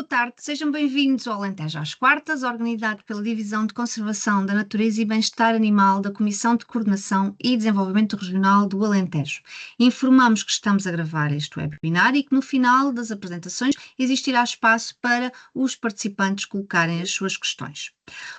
Boa tarde, sejam bem-vindos ao Alentejo às Quartas, organizado pela Divisão de Conservação da Natureza e Bem-Estar Animal da Comissão de Coordenação e Desenvolvimento Regional do Alentejo. Informamos que estamos a gravar este webinar e que no final das apresentações existirá espaço para os participantes colocarem as suas questões.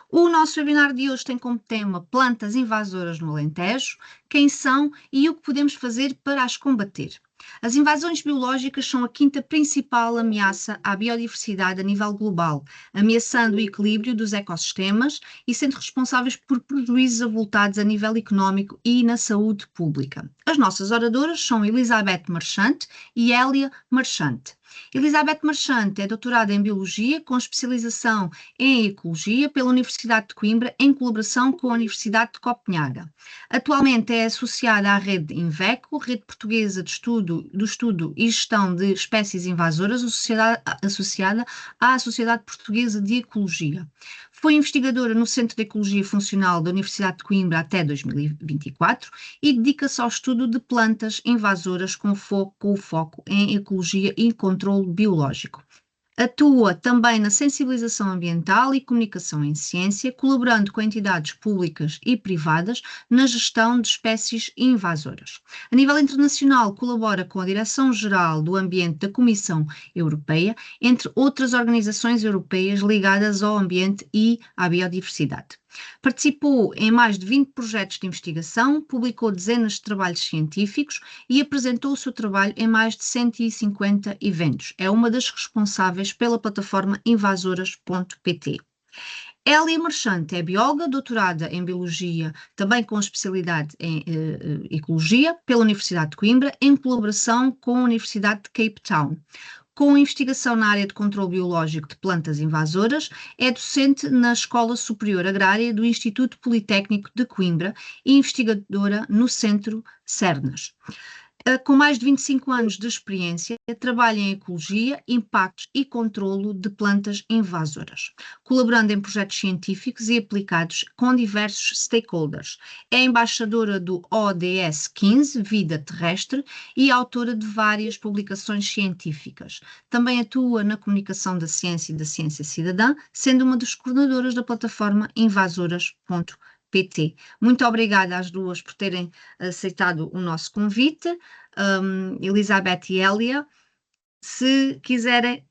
O nosso webinar de hoje tem como tema plantas invasoras no Alentejo, quem são e o que podemos fazer para as combater. As invasões biológicas são a quinta principal ameaça à biodiversidade a nível global, ameaçando o equilíbrio dos ecossistemas e sendo responsáveis por prejuízos avultados a nível económico e na saúde pública. As nossas oradoras são Elizabeth Marchante e Hélia Marchante. Elizabeth Marchante é doutorada em Biologia, com especialização em Ecologia pela Universidade de Coimbra, em colaboração com a Universidade de Copenhaga. Atualmente é associada à rede INVECO, Rede Portuguesa de Estudo e Gestão de Espécies Invasoras, associada à Sociedade Portuguesa de Ecologia. Foi investigadora no Centro de Ecologia Funcional da Universidade de Coimbra até 2024 e dedica-se ao estudo de plantas invasoras com foco em ecologia e controle biológico. Atua também na sensibilização ambiental e comunicação em ciência, colaborando com entidades públicas e privadas na gestão de espécies invasoras. A nível internacional, colabora com a Direção-Geral do Ambiente da Comissão Europeia, entre outras organizações europeias ligadas ao ambiente e à biodiversidade. Participou em mais de 20 projetos de investigação, publicou dezenas de trabalhos científicos e apresentou o seu trabalho em mais de 150 eventos. É uma das responsáveis pela plataforma invasoras.pt. Hélia Marchante é bióloga, doutorada em Biologia, também com especialidade em Ecologia, pela Universidade de Coimbra, em colaboração com a Universidade de Cape Town. Com investigação na área de controle biológico de plantas invasoras, é docente na Escola Superior Agrária do Instituto Politécnico de Coimbra e investigadora no Centro Cernas. Com mais de 25 anos de experiência, trabalha em ecologia, impactos e controlo de plantas invasoras, colaborando em projetos científicos e aplicados com diversos stakeholders. É embaixadora do ODS 15, Vida Terrestre, e autora de várias publicações científicas. Também atua na comunicação da ciência e da ciência cidadã, sendo uma das coordenadoras da plataforma invasoras.pt. Muito obrigada às duas por terem aceitado o nosso convite. Elizabeth e Hélia, se quiserem,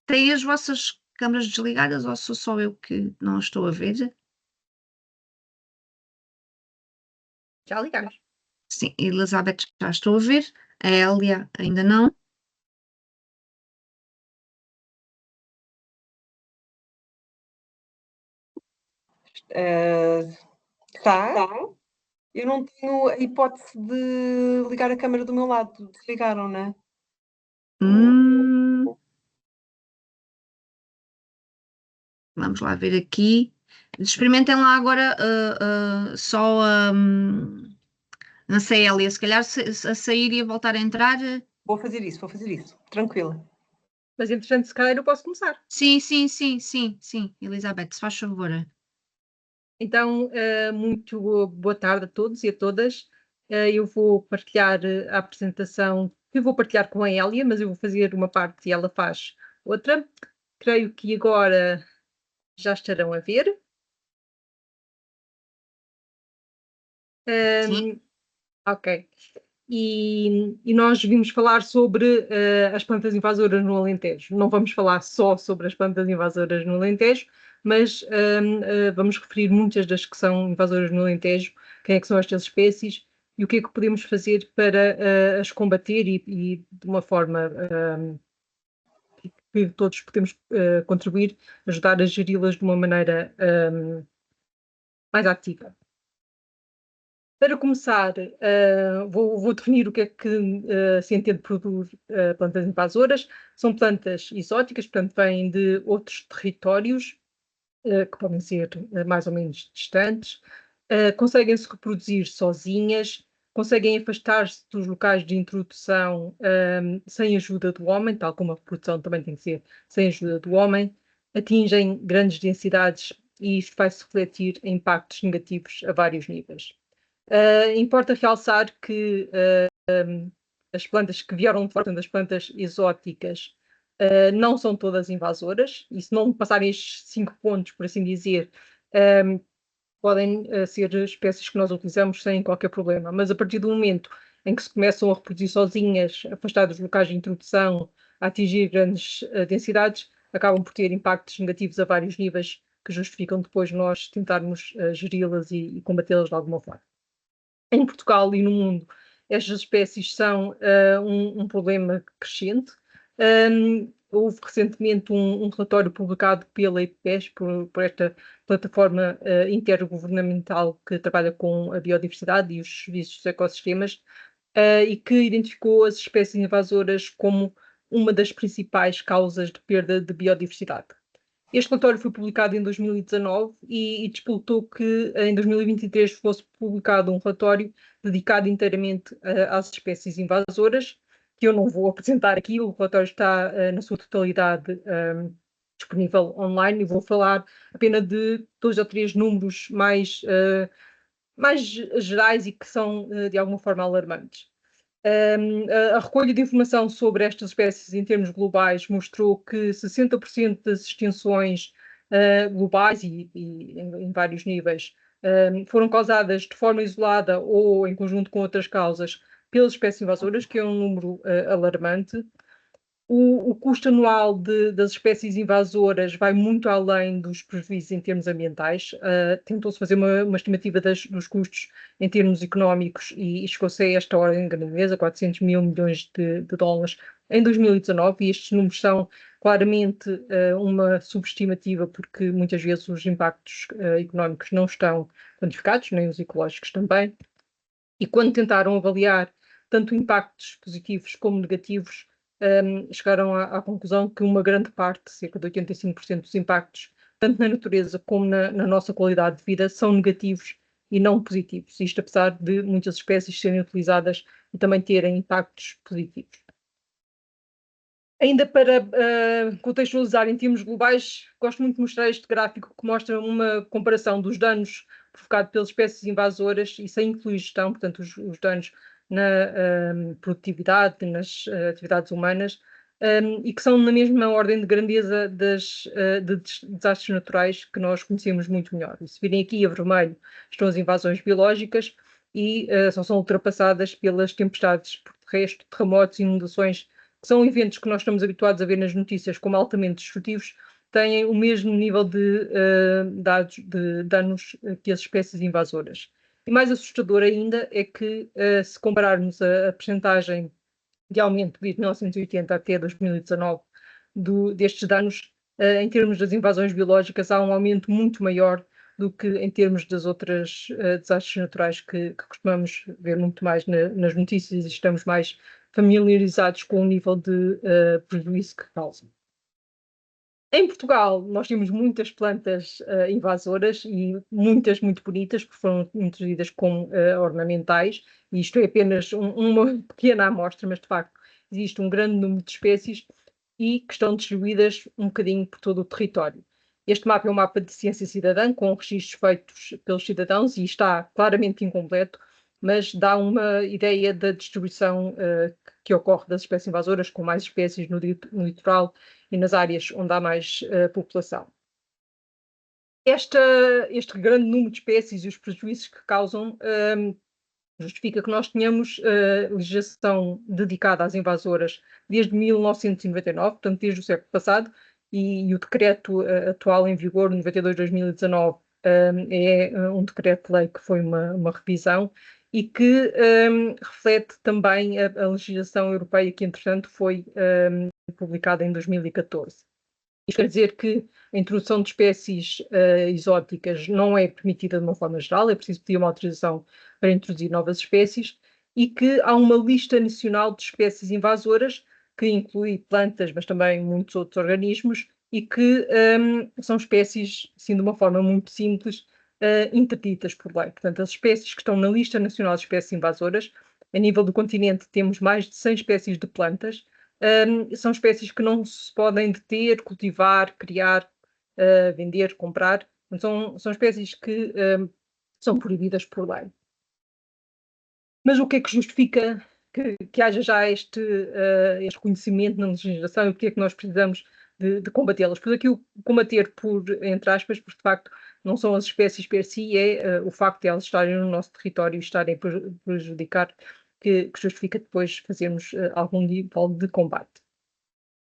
têm as vossas câmaras desligadas ou sou só eu que não estou a ver? Já ligamos. Sim, Elizabeth já estou a ver, a Hélia ainda não. Está. Eu não tenho a hipótese de ligar a câmara do meu lado. Desligaram, não é? Vamos lá ver aqui. Experimentem lá agora só na Hélia, se calhar a sair e a voltar a entrar. Vou fazer isso. Tranquila. Mas, entretanto, se calhar eu posso começar. Sim, Elizabeth, se faz favor. Então, muito boa tarde a todos e a todas. Eu vou partilhar a apresentação, que eu vou partilhar com a Hélia, mas eu vou fazer uma parte e ela faz outra. Creio que agora já estarão a ver. Sim. Ok. E nós vimos falar sobre as plantas invasoras no Alentejo. Não vamos falar só sobre as plantas invasoras no Alentejo, mas vamos referir muitas das que são invasoras no Alentejo, quem é que são estas espécies e o que é que podemos fazer para as combater e de uma forma que todos podemos contribuir, ajudar a geri-las de uma maneira mais ativa. Para começar, vou definir o que é que se entende por plantas invasoras. São plantas exóticas, portanto, vêm de outros territórios, que podem ser mais ou menos distantes, conseguem se reproduzir sozinhas, conseguem afastar-se dos locais de introdução sem ajuda do homem, tal como a reprodução também tem que ser sem ajuda do homem, atingem grandes densidades e isto vai se refletir em impactos negativos a vários níveis. Importa realçar que as plantas que vieram de fora, das plantas exóticas, Não são todas invasoras, e se não passarem estes 5 pontos, por assim dizer, podem ser espécies que nós utilizamos sem qualquer problema. Mas a partir do momento em que se começam a reproduzir sozinhas, afastadas dos locais de introdução, a atingir grandes densidades, acabam por ter impactos negativos a vários níveis que justificam depois nós tentarmos geri-las e combatê-las de alguma forma. Em Portugal e no mundo, estas espécies são um problema crescente. Houve recentemente um relatório publicado pela IPBES, por esta plataforma intergovernamental que trabalha com a biodiversidade e os serviços dos ecossistemas, e que identificou as espécies invasoras como uma das principais causas de perda de biodiversidade. Este relatório foi publicado em 2019 e disputou que em 2023 fosse publicado um relatório dedicado inteiramente às espécies invasoras, que eu não vou apresentar aqui. O relatório está na sua totalidade disponível online e vou falar apenas de 2 ou 3 números mais gerais e que são de alguma forma alarmantes. A recolha de informação sobre estas espécies em termos globais mostrou que 60% das extinções globais e em vários níveis foram causadas de forma isolada ou em conjunto com outras causas pelas espécies invasoras, que é um número alarmante. O custo anual das espécies invasoras vai muito além dos prejuízos em termos ambientais. Tentou-se fazer uma estimativa dos custos em termos económicos e chegou-se a esta ordem de grandeza, 400 mil milhões de dólares em 2019, e estes números são claramente uma subestimativa, porque muitas vezes os impactos económicos não estão quantificados, nem os ecológicos também. E quando tentaram avaliar tanto impactos positivos como negativos, chegaram à conclusão que uma grande parte, cerca de 85% dos impactos, tanto na natureza como na nossa qualidade de vida, são negativos e não positivos. Isto apesar de muitas espécies serem utilizadas e também terem impactos positivos. Ainda para contextualizar em termos globais, gosto muito de mostrar este gráfico que mostra uma comparação dos danos provocados pelas espécies invasoras e sem incluir gestão, portanto, os danos na produtividade, nas atividades humanas, e que são na mesma ordem de grandeza de desastres naturais que nós conhecemos muito melhor. E se virem aqui a vermelho estão as invasões biológicas e só são ultrapassadas pelas tempestades por terrestre, terremotos, inundações, que são eventos que nós estamos habituados a ver nas notícias como altamente destrutivos, têm o mesmo nível de danos que as espécies invasoras. E mais assustador ainda é que, se compararmos a percentagem de aumento de 1980 até 2019 destes danos, em termos das invasões biológicas, há um aumento muito maior do que em termos das outras desastres naturais que costumamos ver muito mais nas notícias e estamos mais familiarizados com o nível de prejuízo que causam. Em Portugal, nós temos muitas plantas invasoras e muitas muito bonitas, que foram introduzidas como ornamentais, e isto é apenas uma pequena amostra, mas de facto existe um grande número de espécies e que estão distribuídas um bocadinho por todo o território. Este mapa é um mapa de ciência cidadã, com registros feitos pelos cidadãos e está claramente incompleto, mas dá uma ideia da distribuição que ocorre das espécies invasoras, com mais espécies no litoral e nas áreas onde há mais população. Este grande número de espécies e os prejuízos que causam justifica que nós tenhamos legislação dedicada às invasoras desde 1999, portanto desde o século passado, e o decreto atual em vigor, 92/2019, é um decreto-lei que foi uma revisão e que reflete também a legislação europeia que, entretanto, foi publicada em 2014. Isto quer dizer que a introdução de espécies exóticas não é permitida de uma forma geral, é preciso pedir uma autorização para introduzir novas espécies e que há uma lista nacional de espécies invasoras que inclui plantas, mas também muitos outros organismos e que são espécies, assim, de uma forma muito simples, interditas por lei. Portanto, as espécies que estão na lista nacional de espécies invasoras, a nível do continente temos mais de 100 espécies de plantas. São espécies que não se podem deter, cultivar, criar, vender, comprar. São espécies que são proibidas por lei. Mas o que é que justifica que haja já este conhecimento na legislação e porque é que nós precisamos de combatê-las. Pois aqui o combater entre aspas, porque de facto não são as espécies per si, é o facto de elas estarem no nosso território e estarem a prejudicar que justifica depois fazermos algum nível de combate.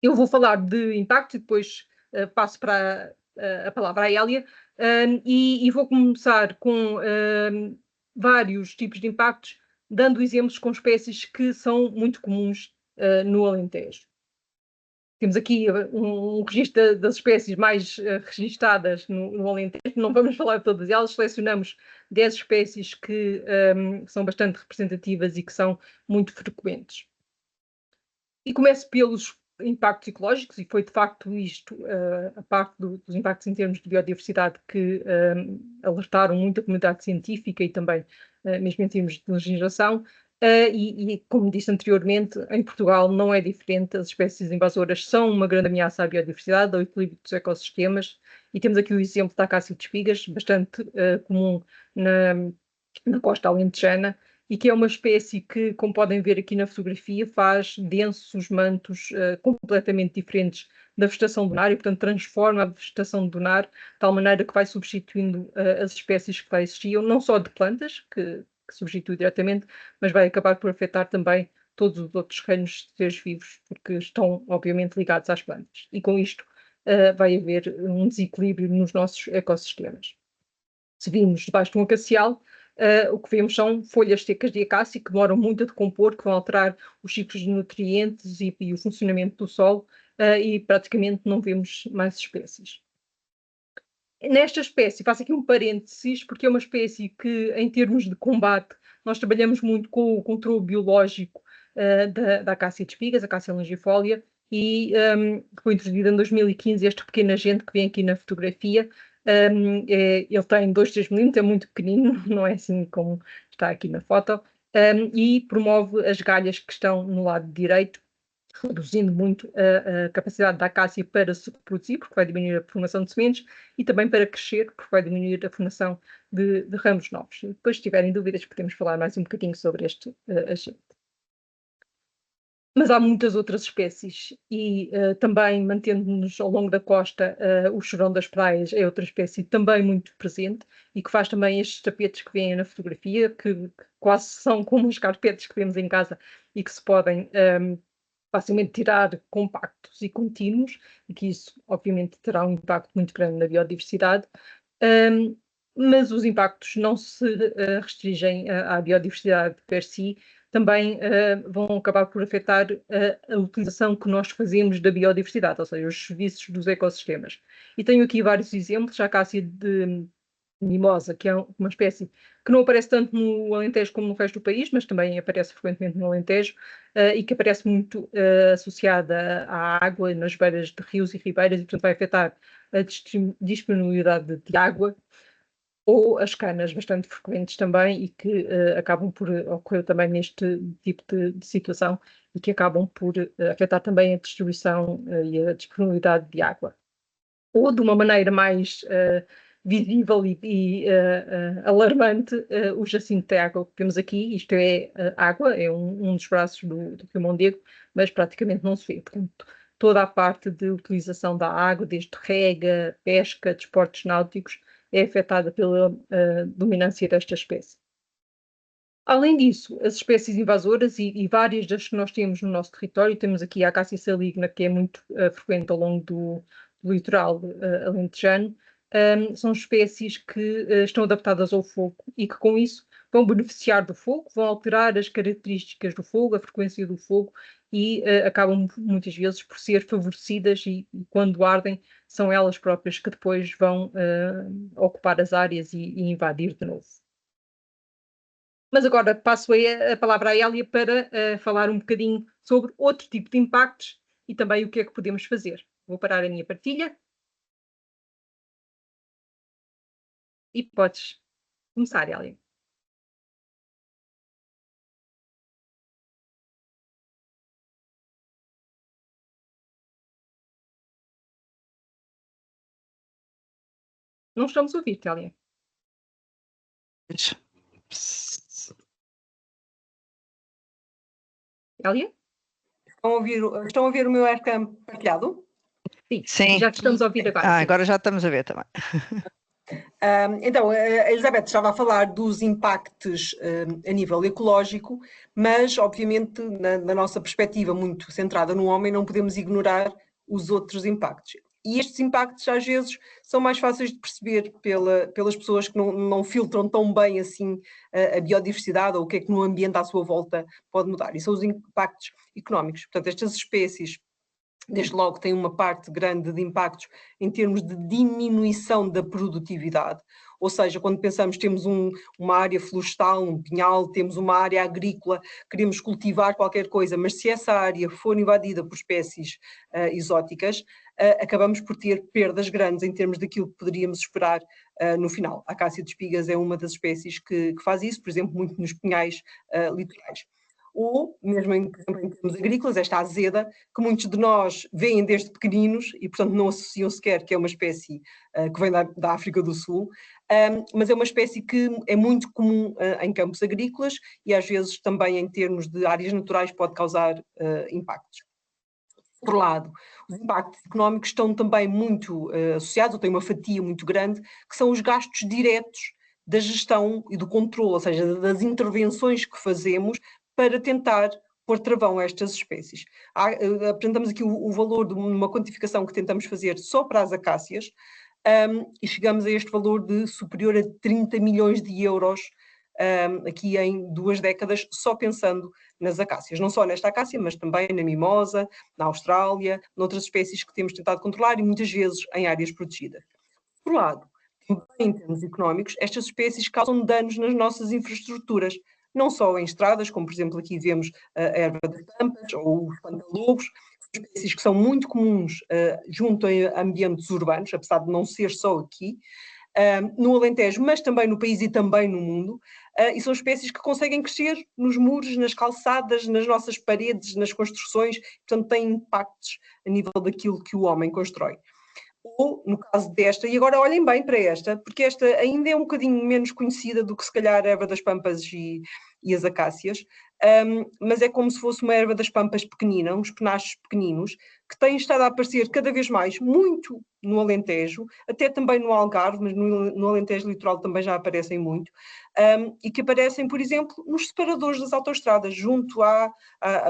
Eu vou falar de impacto e depois passo para a palavra à Hélia, e vou começar com vários tipos de impactos, dando exemplos com espécies que são muito comuns no Alentejo. Temos aqui um registro das espécies mais registadas no Alentejo, não vamos falar de todas elas, selecionamos 10 espécies que são bastante representativas e que são muito frequentes. E começo pelos impactos ecológicos, e foi de facto isto, a parte dos impactos em termos de biodiversidade, que alertaram muito a comunidade científica e também mesmo em termos de legislação. E, como disse anteriormente, em Portugal não é diferente, as espécies invasoras são uma grande ameaça à biodiversidade, ao equilíbrio dos ecossistemas, e temos aqui o exemplo da acácia de espigas, bastante comum na costa alentejana, e que é uma espécie que, como podem ver aqui na fotografia, faz densos mantos completamente diferentes da vegetação dunar e, portanto, transforma a vegetação dunar de tal maneira que vai substituindo as espécies que lá existiam, não só de plantas, que substitui diretamente, mas vai acabar por afetar também todos os outros reinos de seres vivos, porque estão, obviamente, ligados às plantas. E com isto vai haver um desequilíbrio nos nossos ecossistemas. Se vimos debaixo de um acacial, o que vemos são folhas secas de acácia que demoram muito a decompor, que vão alterar os ciclos de nutrientes e o funcionamento do solo, e praticamente não vemos mais espécies. Nesta espécie, faço aqui um parênteses, porque é uma espécie que, em termos de combate, nós trabalhamos muito com o controle biológico da acácia de espigas, a acácia longifolia, e foi introduzida em 2015 este pequeno agente que vem aqui na fotografia. Ele tem 2, 3 milímetros, é muito pequenino, não é assim como está aqui na foto, e promove as galhas que estão no lado direito, reduzindo muito a capacidade da acácia para se reproduzir, porque vai diminuir a formação de sementes, e também para crescer, porque vai diminuir a formação de ramos novos. E depois, se tiverem dúvidas, podemos falar mais um bocadinho sobre este agente. Mas há muitas outras espécies e também, mantendo-nos ao longo da costa, o chorão das praias é outra espécie também muito presente e que faz também estes tapetes que vêm na fotografia, que quase são como os carpetes que temos em casa e que se podem facilmente tirar compactos e contínuos, e que isso, obviamente, terá um impacto muito grande na biodiversidade. Mas os impactos não se restringem à biodiversidade per si, também vão acabar por afetar a utilização que nós fazemos da biodiversidade, ou seja, os serviços dos ecossistemas. E tenho aqui vários exemplos, a acácia de mimosa, que é uma espécie que não aparece tanto no Alentejo como no resto do país, mas também aparece frequentemente no Alentejo, e que aparece muito associada à água nas beiras de rios e ribeiras, e portanto vai afetar a disponibilidade de água, ou as canas, bastante frequentes também, e que acabam por ocorrer também neste tipo de situação, e que acabam por afetar também a distribuição e a disponibilidade de água. Ou, de uma maneira mais visível e alarmante, o jacinto de água que temos aqui, isto é água, é um dos braços do Rio Mondego, mas praticamente não se vê. Portanto, toda a parte de utilização da água, desde rega, pesca, desportos náuticos, é afetada pela dominância desta espécie. Além disso, as espécies invasoras e várias das que nós temos no nosso território, temos aqui a acácia saligna, que é muito frequente ao longo do litoral alentejano, são espécies que estão adaptadas ao fogo e que, com isso, vão beneficiar do fogo, vão alterar as características do fogo, a frequência do fogo, e acabam muitas vezes por ser favorecidas, e quando ardem, são elas próprias que depois vão ocupar as áreas e invadir de novo. Mas agora passo a palavra à Hélia para falar um bocadinho sobre outro tipo de impactos e também o que é que podemos fazer. Vou parar a minha partilha e podes começar, Hélia. Não estamos a ouvir-te, Hélia. Elia? Estão a ver o meu ecrã partilhado? Sim, já te estamos a ouvir agora. Agora já estamos a ver também. Então, a Elizabeth estava a falar dos impactos a nível ecológico, mas, obviamente, na nossa perspectiva muito centrada no homem, não podemos ignorar os outros impactos. E estes impactos, às vezes, são mais fáceis de perceber pelas pessoas que não filtram tão bem assim a biodiversidade ou o que é que no ambiente à sua volta pode mudar. E são os impactos económicos. Portanto, estas espécies, desde logo, têm uma parte grande de impactos em termos de diminuição da produtividade. Ou seja, quando pensamos que temos uma área florestal, um pinhal, temos uma área agrícola, queremos cultivar qualquer coisa, mas se essa área for invadida por espécies exóticas, acabamos por ter perdas grandes em termos daquilo que poderíamos esperar no final. A acácia de espigas é uma das espécies que faz isso, por exemplo, muito nos pinhais litorais. Ou, mesmo em termos agrícolas, esta azeda, que muitos de nós veem desde pequeninos e, portanto, não associam sequer que é uma espécie que vem da África do Sul, mas é uma espécie que é muito comum em campos agrícolas e, às vezes, também em termos de áreas naturais pode causar impactos. Por outro lado, os impactos económicos estão também muito associados, ou têm uma fatia muito grande, que são os gastos diretos da gestão e do controle, ou seja, das intervenções que fazemos para tentar pôr travão a estas espécies. Apresentamos aqui o valor de uma quantificação que tentamos fazer só para as acácias e chegamos a este valor de superior a 30 milhões de euros aqui em 2 décadas, só pensando nas acácias. Não só nesta acácia, mas também na mimosa, na Austrália, noutras espécies que temos tentado controlar e muitas vezes em áreas protegidas. Por outro lado, em termos económicos, estas espécies causam danos nas nossas infraestruturas, não só em estradas, como por exemplo aqui vemos a erva das pampas ou os pantalobos, espécies que são muito comuns junto a ambientes urbanos, apesar de não ser só aqui, no Alentejo, mas também no país e também no mundo, e são espécies que conseguem crescer nos muros, nas calçadas, nas nossas paredes, nas construções, portanto têm impactos a nível daquilo que o homem constrói. Ou, no caso desta, e agora olhem bem para esta, porque esta ainda é um bocadinho menos conhecida do que se calhar a erva das pampas e as acácias, mas é como se fosse uma erva das pampas pequenina, uns penachos pequeninos, que têm estado a aparecer cada vez mais, muito no Alentejo, até também no Algarve, mas no Alentejo litoral também já aparecem muito, e que aparecem, por exemplo, nos separadores das autoestradas, junto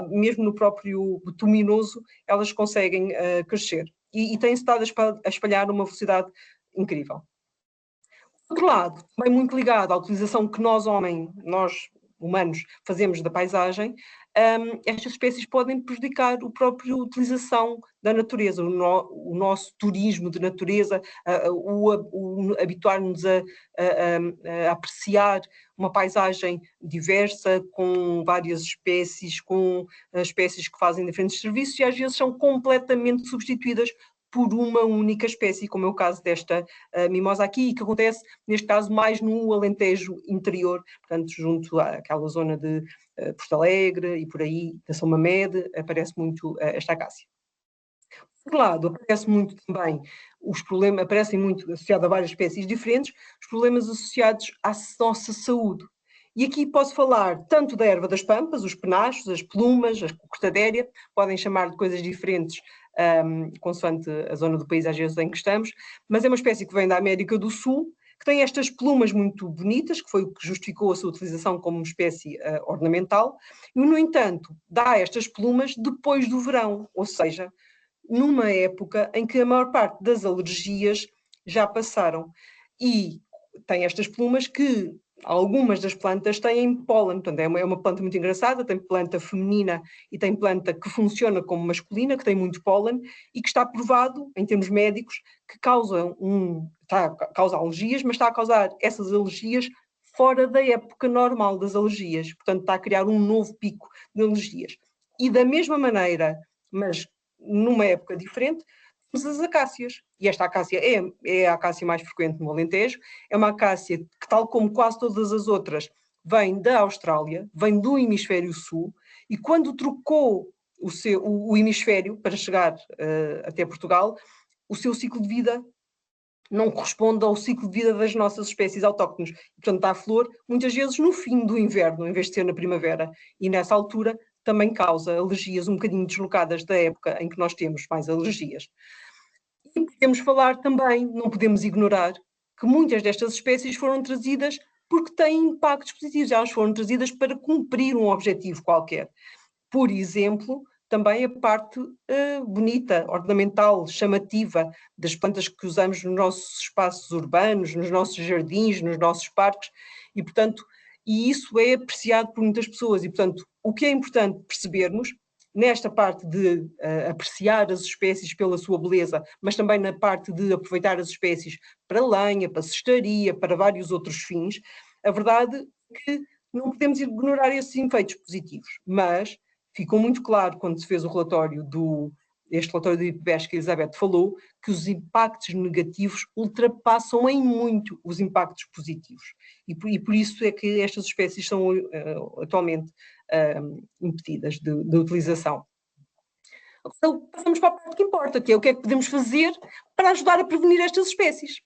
mesmo no próprio bituminoso, elas conseguem crescer. E têm-se estado a espalhar numa velocidade incrível. Por outro lado, também muito ligado à utilização que nós humanos, fazemos da paisagem, estas espécies podem prejudicar a própria utilização da natureza, o nosso turismo de natureza, o habituar-nos a apreciar uma paisagem diversa, com várias espécies, com espécies que fazem diferentes serviços e às vezes são completamente substituídas por uma única espécie, como é o caso desta mimosa aqui, e que acontece, neste caso, mais no Alentejo interior, portanto, junto àquela zona de Porto Alegre e por aí, da São Mamede, aparece muito esta acácia. Por outro lado, aparecem muito associados a várias espécies diferentes, os problemas associados à nossa saúde. E aqui posso falar tanto da erva das pampas, os penachos, as plumas, a cortadéria, podem chamar de coisas diferentes consoante a zona do país às vezes em que estamos, mas é uma espécie que vem da América do Sul, que tem estas plumas muito bonitas, que foi o que justificou a sua utilização como espécie ornamental, e no entanto dá estas plumas depois do verão, ou seja, numa época em que a maior parte das alergias já passaram. E tem estas plumas que algumas das plantas têm pólen, portanto é uma planta muito engraçada, tem planta feminina e tem planta que funciona como masculina, que tem muito pólen e que está provado, em termos médicos, que causa alergias, mas está a causar essas alergias fora da época normal das alergias, portanto está a criar um novo pico de alergias. E da mesma maneira, mas numa época diferente, as acácias. E esta acácia é a acácia mais frequente no Alentejo, é uma acácia que, tal como quase todas as outras, vem da Austrália, vem do hemisfério sul, e quando trocou o hemisfério para chegar até Portugal, o seu ciclo de vida não corresponde ao ciclo de vida das nossas espécies autóctones. Portanto, está a flor, muitas vezes no fim do inverno, em vez de ser na primavera. E nessa altura também causa alergias um bocadinho deslocadas da época em que nós temos mais alergias. E podemos falar também, não podemos ignorar, que muitas destas espécies foram trazidas porque têm impactos positivos, elas foram trazidas para cumprir um objetivo qualquer. Por exemplo, também a parte bonita, ornamental, chamativa das plantas que usamos nos nossos espaços urbanos, nos nossos jardins, nos nossos parques, e portanto, isso é apreciado por muitas pessoas, e portanto, o que é importante percebermos, nesta parte de apreciar as espécies pela sua beleza, mas também na parte de aproveitar as espécies para lenha, para cestaria, para vários outros fins, a verdade é que não podemos ignorar esses efeitos positivos, mas ficou muito claro quando se fez o relatório este relatório do IPBES que a Elizabeth falou, que os impactos negativos ultrapassam em muito os impactos positivos. E por isso é que estas espécies são atualmente impedidas de utilização. Então, passamos para a parte que importa, que é o que é que podemos fazer para ajudar a prevenir estas espécies.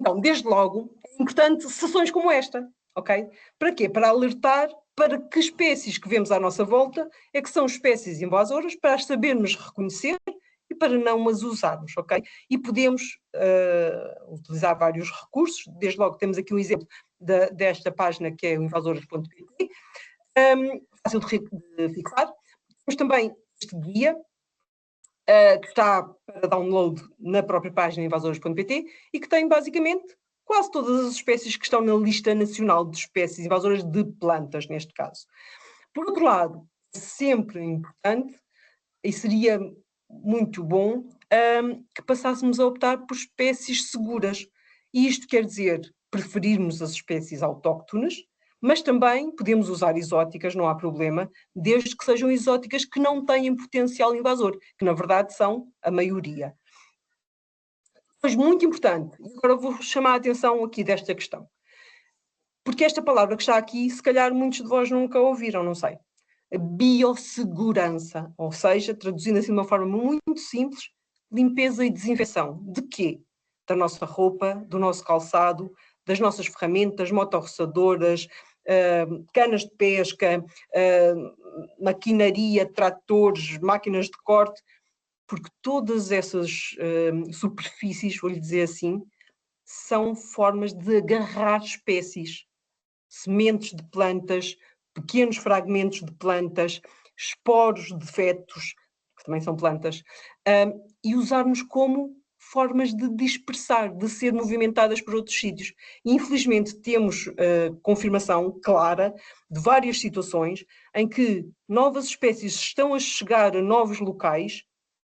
Então, desde logo, é importante sessões como esta, ok? Para quê? Para alertar para que espécies que vemos à nossa volta é que são espécies invasoras, para as sabermos reconhecer e para não as usarmos, ok? E podemos utilizar vários recursos, desde logo temos aqui um exemplo desta página que é o invasoras.pt, fácil de fixar. Temos também este guia, que está para download na própria página invasoras.pt e que tem basicamente quase todas as espécies que estão na lista nacional de espécies invasoras de plantas, neste caso. Por outro lado, é sempre importante e seria muito bom que passássemos a optar por espécies seguras. E isto quer dizer preferirmos as espécies autóctones, mas também podemos usar exóticas, não há problema, desde que sejam exóticas que não têm potencial invasor, que na verdade são a maioria. Mas muito importante, e agora vou chamar a atenção aqui desta questão, porque esta palavra que está aqui, se calhar muitos de vós nunca ouviram, não sei. A biossegurança, ou seja, traduzindo assim de uma forma muito simples, limpeza e desinfecção. De quê? Da nossa roupa, do nosso calçado, das nossas ferramentas, motorroçadoras, canas de pesca, maquinaria, tratores, máquinas de corte, porque todas essas superfícies, vou-lhe dizer assim, são formas de agarrar espécies, sementes de plantas, pequenos fragmentos de plantas, esporos de fetos, que também são plantas, e usarmos como formas de dispersar, de ser movimentadas por outros sítios. E, infelizmente, temos confirmação clara de várias situações em que novas espécies estão a chegar a novos locais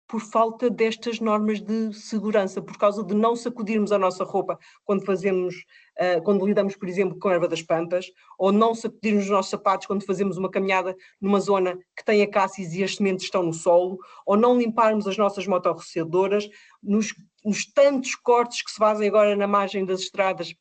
por falta destas normas de segurança, por causa de não sacudirmos a nossa roupa quando quando lidamos, por exemplo, com a erva das pampas, ou não sacudirmos os nossos sapatos quando fazemos uma caminhada numa zona que tem acácias e as sementes estão no solo, ou não limparmos as nossas motorroçadoras, nos tantos cortes que se fazem agora na margem das estradas,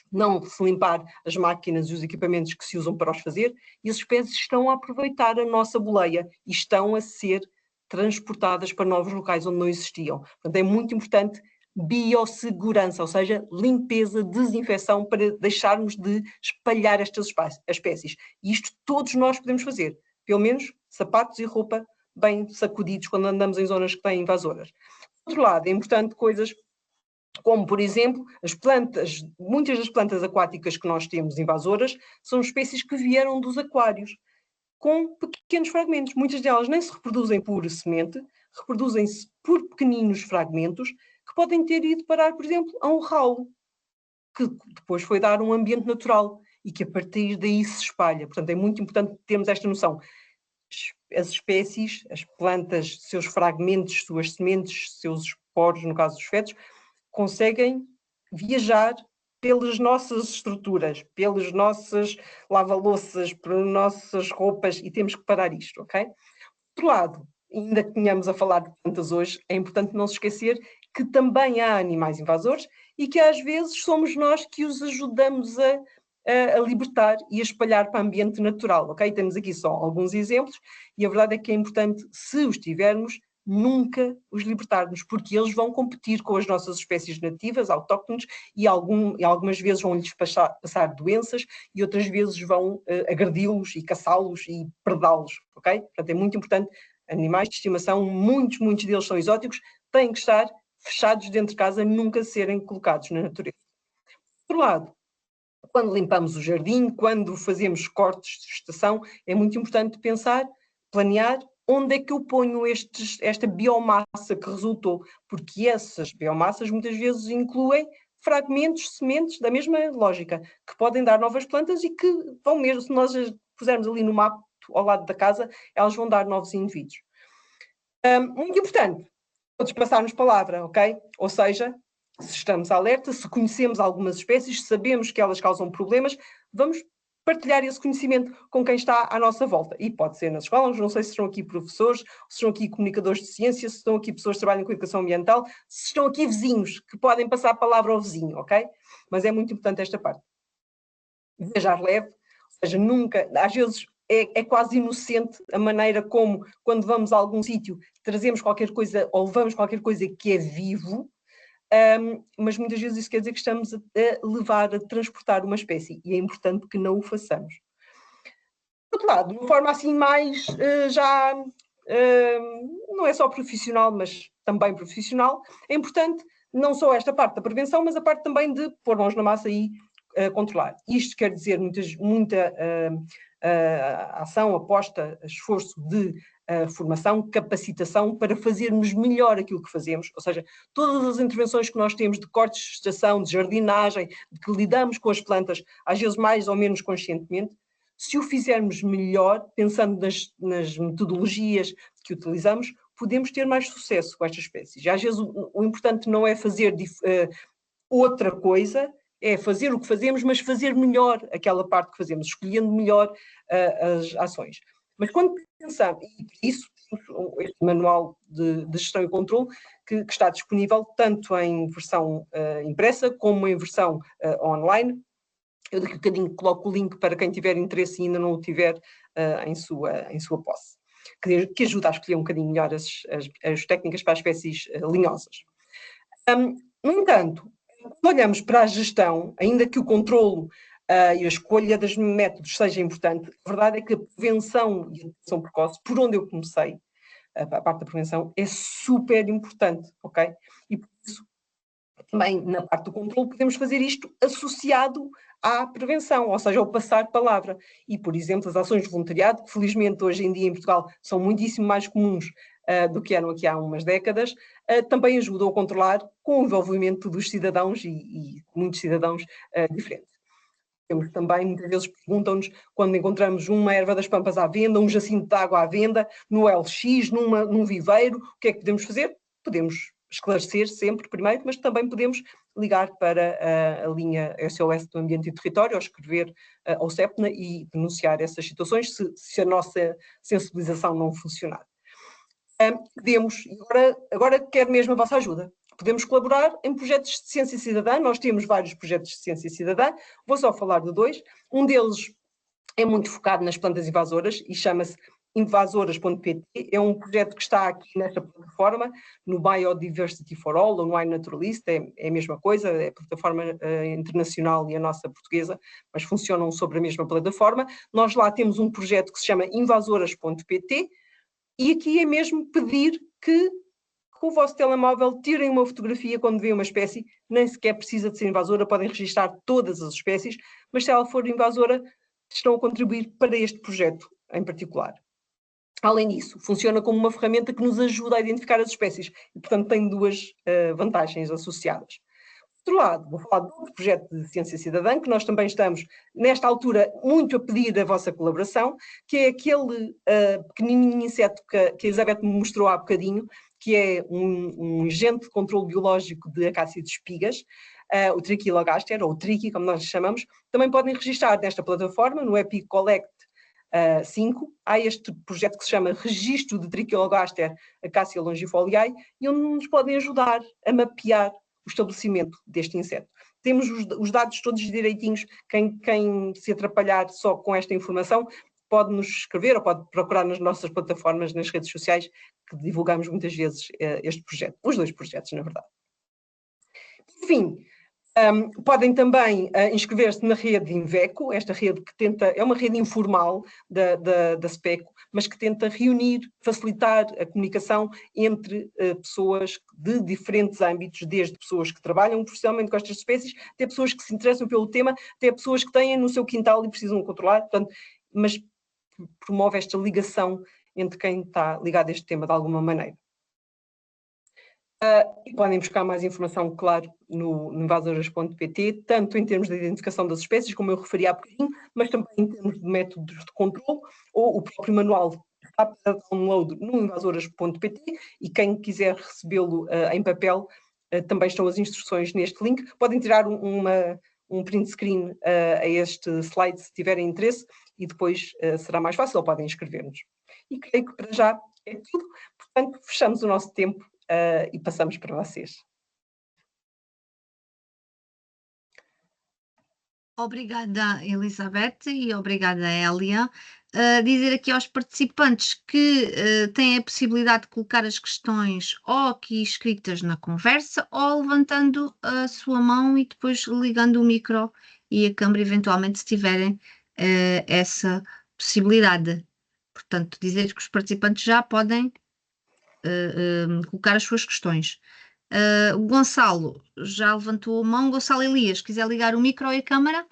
não se limpar as máquinas e os equipamentos que se usam para os fazer, e as espécies estão a aproveitar a nossa boleia e estão a ser transportadas para novos locais onde não existiam. Portanto, é muito importante biossegurança, ou seja, limpeza, desinfecção, para deixarmos de espalhar estas espécies. E isto todos nós podemos fazer. Pelo menos sapatos e roupa bem sacudidos quando andamos em zonas que têm invasoras. Por outro lado, é importante coisas como, por exemplo, as plantas, muitas das plantas aquáticas que nós temos invasoras são espécies que vieram dos aquários, com pequenos fragmentos. Muitas delas nem se reproduzem por semente, reproduzem-se por pequeninos fragmentos que podem ter ido parar, por exemplo, a um ralo, que depois foi dar um ambiente natural e que a partir daí se espalha. Portanto, é muito importante termos esta noção. As espécies, as plantas, seus fragmentos, suas sementes, seus esporos, no caso dos fetos, conseguem viajar pelas nossas estruturas, pelas nossas lava-louças, pelas nossas roupas, e temos que parar isto, ok? Por outro lado, ainda que tenhamos a falar de plantas hoje, é importante não se esquecer que também há animais invasores e que às vezes somos nós que os ajudamos a libertar e a espalhar para o ambiente natural, ok? Temos aqui só alguns exemplos e a verdade é que é importante, se os tivermos, nunca os libertarmos, porque eles vão competir com as nossas espécies nativas, autóctones, e algumas vezes vão-lhes passar doenças e outras vezes vão agredi-los e caçá-los e predá-los, ok? Portanto, é muito importante. Animais de estimação, muitos deles são exóticos, têm que estar fechados dentro de casa, nunca serem colocados na natureza. Por outro lado, quando limpamos o jardim, quando fazemos cortes de vegetação, é muito importante pensar, planear, onde é que eu ponho esta biomassa que resultou, porque essas biomassas muitas vezes incluem fragmentos, sementes, da mesma lógica, que podem dar novas plantas e que vão mesmo, se nós as pusermos ali no mato ao lado da casa, elas vão dar novos indivíduos. Muito importante, todos passarmos palavra, ok? Ou seja, se estamos alerta, se conhecemos algumas espécies, sabemos que elas causam problemas, vamos partilhar esse conhecimento com quem está à nossa volta. E pode ser nas escolas, não sei se estão aqui professores, se estão aqui comunicadores de ciência, se estão aqui pessoas que trabalham com educação ambiental, se estão aqui vizinhos, que podem passar a palavra ao vizinho, ok? Mas é muito importante esta parte. Viajar leve, ou seja, nunca, às vezes é quase inocente a maneira como, quando vamos a algum sítio, trazemos qualquer coisa ou levamos qualquer coisa que é vivo, mas muitas vezes isso quer dizer que estamos a levar, a transportar uma espécie, e é importante que não o façamos. Por outro lado, de uma forma assim mais não é só profissional, mas também profissional, é importante não só esta parte da prevenção, mas a parte também de pôr mãos na massa e controlar. Isto quer dizer muita ação, aposta, esforço de formação, capacitação para fazermos melhor aquilo que fazemos, ou seja, todas as intervenções que nós temos de cortes de vegetação, de jardinagem, de que lidamos com as plantas, às vezes mais ou menos conscientemente, se o fizermos melhor, pensando nas metodologias que utilizamos, podemos ter mais sucesso com estas espécies. E às vezes o importante não é fazer outra coisa, é fazer o que fazemos, mas fazer melhor aquela parte que fazemos, escolhendo melhor as ações. Mas quando pensamos, e por isso, este manual de gestão e controle, que está disponível tanto em versão impressa como em versão online. Eu daqui a bocadinho coloco o link para quem tiver interesse e ainda não o tiver em sua posse, que ajuda a escolher um bocadinho melhor as técnicas para as espécies linhosas. No entanto, quando olhamos para a gestão, ainda que o controlo e a escolha dos métodos seja importante, a verdade é que a prevenção e a detecção precoce, por onde eu comecei, a parte da prevenção, é super importante, ok? E por isso, também na parte do controle, podemos fazer isto associado à prevenção, ou seja, ao passar palavra. E, por exemplo, as ações de voluntariado, que felizmente hoje em dia em Portugal são muitíssimo mais comuns do que eram aqui há umas décadas, também ajudam a controlar com o envolvimento dos cidadãos e muitos cidadãos diferentes. Temos também, muitas vezes perguntam-nos, quando encontramos uma erva das pampas à venda, um jacinto de água à venda, no LX, num viveiro, o que é que podemos fazer? Podemos esclarecer sempre primeiro, mas também podemos ligar para a linha SOS do Ambiente e Território, ou escrever ao CEPNA e denunciar essas situações se a nossa sensibilização não funcionar. Agora quero mesmo a vossa ajuda. Podemos colaborar em projetos de ciência cidadã, nós temos vários projetos de ciência cidadã, vou só falar de dois. Um deles é muito focado nas plantas invasoras e chama-se invasoras.pt, é um projeto que está aqui nesta plataforma, no Biodiversity for All, ou no iNaturalist, é a mesma coisa, é a plataforma internacional e a nossa portuguesa, mas funcionam sobre a mesma plataforma. Nós lá temos um projeto que se chama invasoras.pt, e aqui é mesmo pedir que com o vosso telemóvel tirem uma fotografia quando veem uma espécie, nem sequer precisa de ser invasora, podem registrar todas as espécies, mas se ela for invasora, estão a contribuir para este projeto em particular. Além disso, funciona como uma ferramenta que nos ajuda a identificar as espécies e, portanto, tem duas vantagens associadas. Por outro lado, vou falar de outro projeto de ciência cidadã, que nós também estamos, nesta altura, muito a pedir a vossa colaboração, que é aquele pequenininho inseto que a Elizabeth me mostrou há bocadinho, que é um agente de controle biológico de acácia de espigas, o Trichilogaster, ou o Trichi, como nós chamamos. Também podem registrar nesta plataforma, no EpiCollect 5, há este projeto que se chama Registro de Trichilogaster Acacia longifoliae, e onde nos podem ajudar a mapear o estabelecimento deste inseto. Temos os dados todos direitinhos, quem se atrapalhar só com esta informação pode nos escrever ou pode procurar nas nossas plataformas, nas redes sociais, que divulgamos muitas vezes este projeto, os 2 projetos, na verdade. Enfim, podem também inscrever-se na rede Inveco, esta rede que é uma rede informal da SPECO, mas que tenta reunir, facilitar a comunicação entre pessoas de diferentes âmbitos, desde pessoas que trabalham profissionalmente com estas espécies, até pessoas que se interessam pelo tema, até pessoas que têm no seu quintal e precisam controlar, portanto, mas promove esta ligação entre quem está ligado a este tema de alguma maneira. E podem buscar mais informação, claro, no invasoras.pt, tanto em termos de identificação das espécies, como eu referi há bocadinho, mas também em termos de métodos de controle, ou o próprio manual está para download no invasoras.pt, e quem quiser recebê-lo em papel, também estão as instruções neste link. Podem tirar um print screen a este slide se tiverem interesse, e depois será mais fácil, ou podem inscrever-nos. E creio que para já é tudo, portanto, fechamos o nosso tempo e passamos para vocês. Obrigada, Elizabeth, e obrigada, Hélia. Dizer aqui aos participantes que têm a possibilidade de colocar as questões ou aqui escritas na conversa, ou levantando a sua mão e depois ligando o micro e a câmara, eventualmente, se tiverem essa possibilidade. Portanto, dizer que os participantes já podem colocar as suas questões. O Gonçalo já levantou a mão. Gonçalo Elias, quiser ligar o micro e a câmara?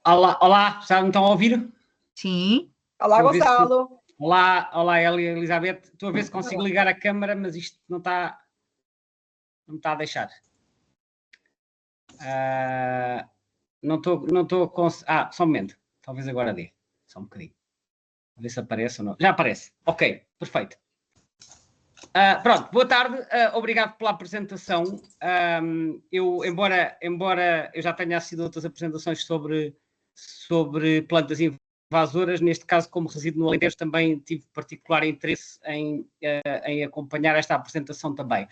Olá, já me estão a ouvir? Sim. Olá, Gonçalo. Olá, Hélia, Elizabeth. Estou a ver se consigo ligar a câmara, mas isto não está a deixar. Não estou a conseguir. Só um momento. Talvez agora dê. Só um bocadinho. A ver se aparece ou não. Já aparece. Ok, perfeito. Pronto, boa tarde. Obrigado pela apresentação. Embora eu já tenha assistido outras apresentações sobre plantas invasoras, neste caso, como resido no Alentejo, também tive particular interesse em acompanhar esta apresentação também.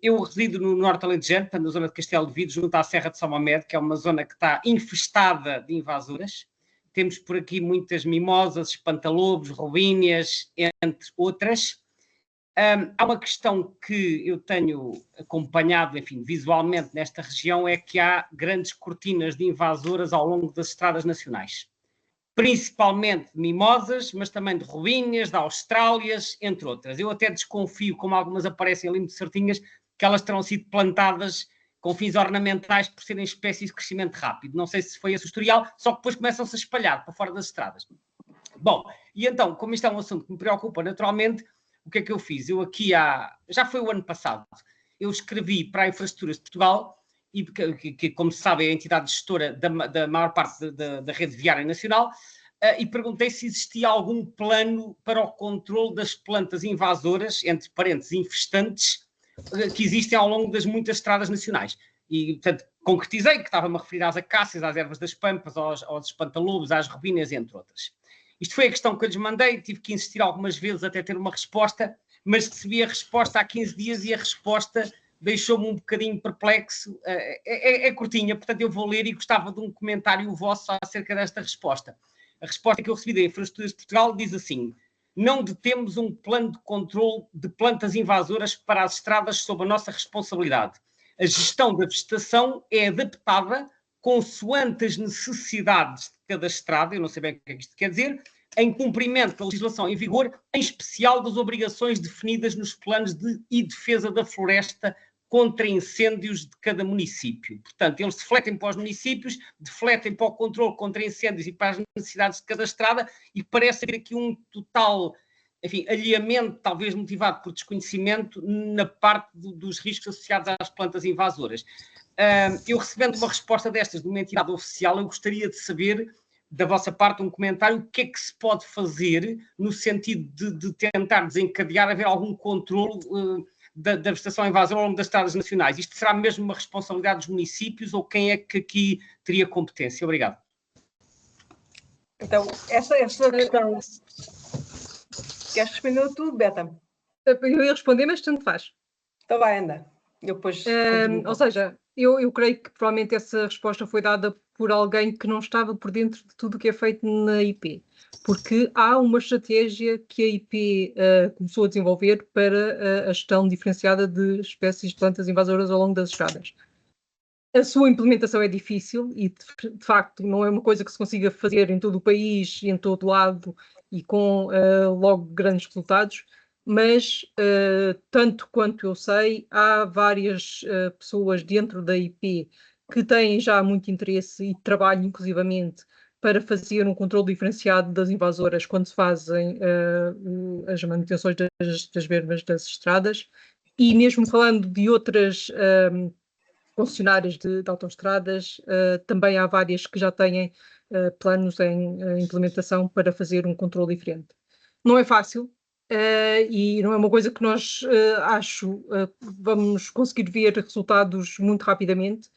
Eu resido no Norte Alentejano, portanto, na zona de Castelo de Vido, junto à Serra de São Mamed, que é uma zona que está infestada de invasoras. Temos por aqui muitas mimosas, espantalobos, robíneas, entre outras. Há uma questão que eu tenho acompanhado, enfim, visualmente nesta região, é que há grandes cortinas de invasoras ao longo das estradas nacionais. Principalmente de mimosas, mas também de robíneas, de austrálias, entre outras. Eu até desconfio, como algumas aparecem ali muito certinhas, que elas terão sido plantadas com fins ornamentais por serem espécies de crescimento rápido. Não sei se foi esse o historial, só que depois começam-se a espalhar para fora das estradas. Bom, e então, como isto é um assunto que me preocupa naturalmente, o que é que eu fiz? Eu aqui já foi o ano passado, eu escrevi para a Infraestruturas de Portugal, e que como se sabe é a entidade gestora da maior parte da rede viária nacional, e perguntei se existia algum plano para o controle das plantas invasoras, entre parênteses, infestantes, que existem ao longo das muitas estradas nacionais. E, portanto, concretizei que estava-me a referir às acácias, às ervas das pampas, aos espantalobos, às robíneas, entre outras. Isto foi a questão que eu lhes mandei, tive que insistir algumas vezes até ter uma resposta, mas recebi a resposta há 15 dias e a resposta deixou-me um bocadinho perplexo. É curtinha, portanto eu vou ler e gostava de um comentário vosso acerca desta resposta. A resposta que eu recebi da Infraestruturas de Portugal diz assim: não detemos um plano de controle de plantas invasoras para as estradas sob a nossa responsabilidade. A gestão da vegetação é adaptada consoante as necessidades de cada estrada, eu não sei bem o que é que isto quer dizer, em cumprimento da legislação em vigor, em especial das obrigações definidas nos planos de defesa da floresta contra incêndios de cada município. Portanto, eles defletem para os municípios, defletem para o controle contra incêndios e para as necessidades de cada estrada, e parece haver aqui um total, enfim, alheamento, talvez motivado por desconhecimento, na parte dos riscos associados às plantas invasoras. Eu recebendo uma resposta destas de uma entidade oficial, eu gostaria de saber da vossa parte um comentário, o que é que se pode fazer no sentido de tentar desencadear, haver algum controle da vegetação invasora ao longo das estradas nacionais. Isto será mesmo uma responsabilidade dos municípios ou quem é que aqui teria competência? Obrigado. Então, essa questão... Queres responder tudo, Beta? Eu ia responder, mas tanto faz. Então vai, anda. Eu depois... Ou seja, eu creio que provavelmente essa resposta foi dada por alguém que não estava por dentro de tudo o que é feito na IP, porque há uma estratégia que a IP começou a desenvolver para a gestão diferenciada de espécies de plantas invasoras ao longo das estradas. A sua implementação é difícil e, de facto, não é uma coisa que se consiga fazer em todo o país, em todo lado e com logo grandes resultados, mas, tanto quanto eu sei, há várias pessoas dentro da IP que têm já muito interesse e trabalho, inclusivamente, para fazer um controle diferenciado das invasoras quando se fazem as manutenções das bermas das estradas. E mesmo falando de outras concessionárias de autoestradas, também há várias que já têm planos em implementação para fazer um controle diferente. Não é fácil e não é uma coisa que nós, vamos conseguir ver resultados muito rapidamente,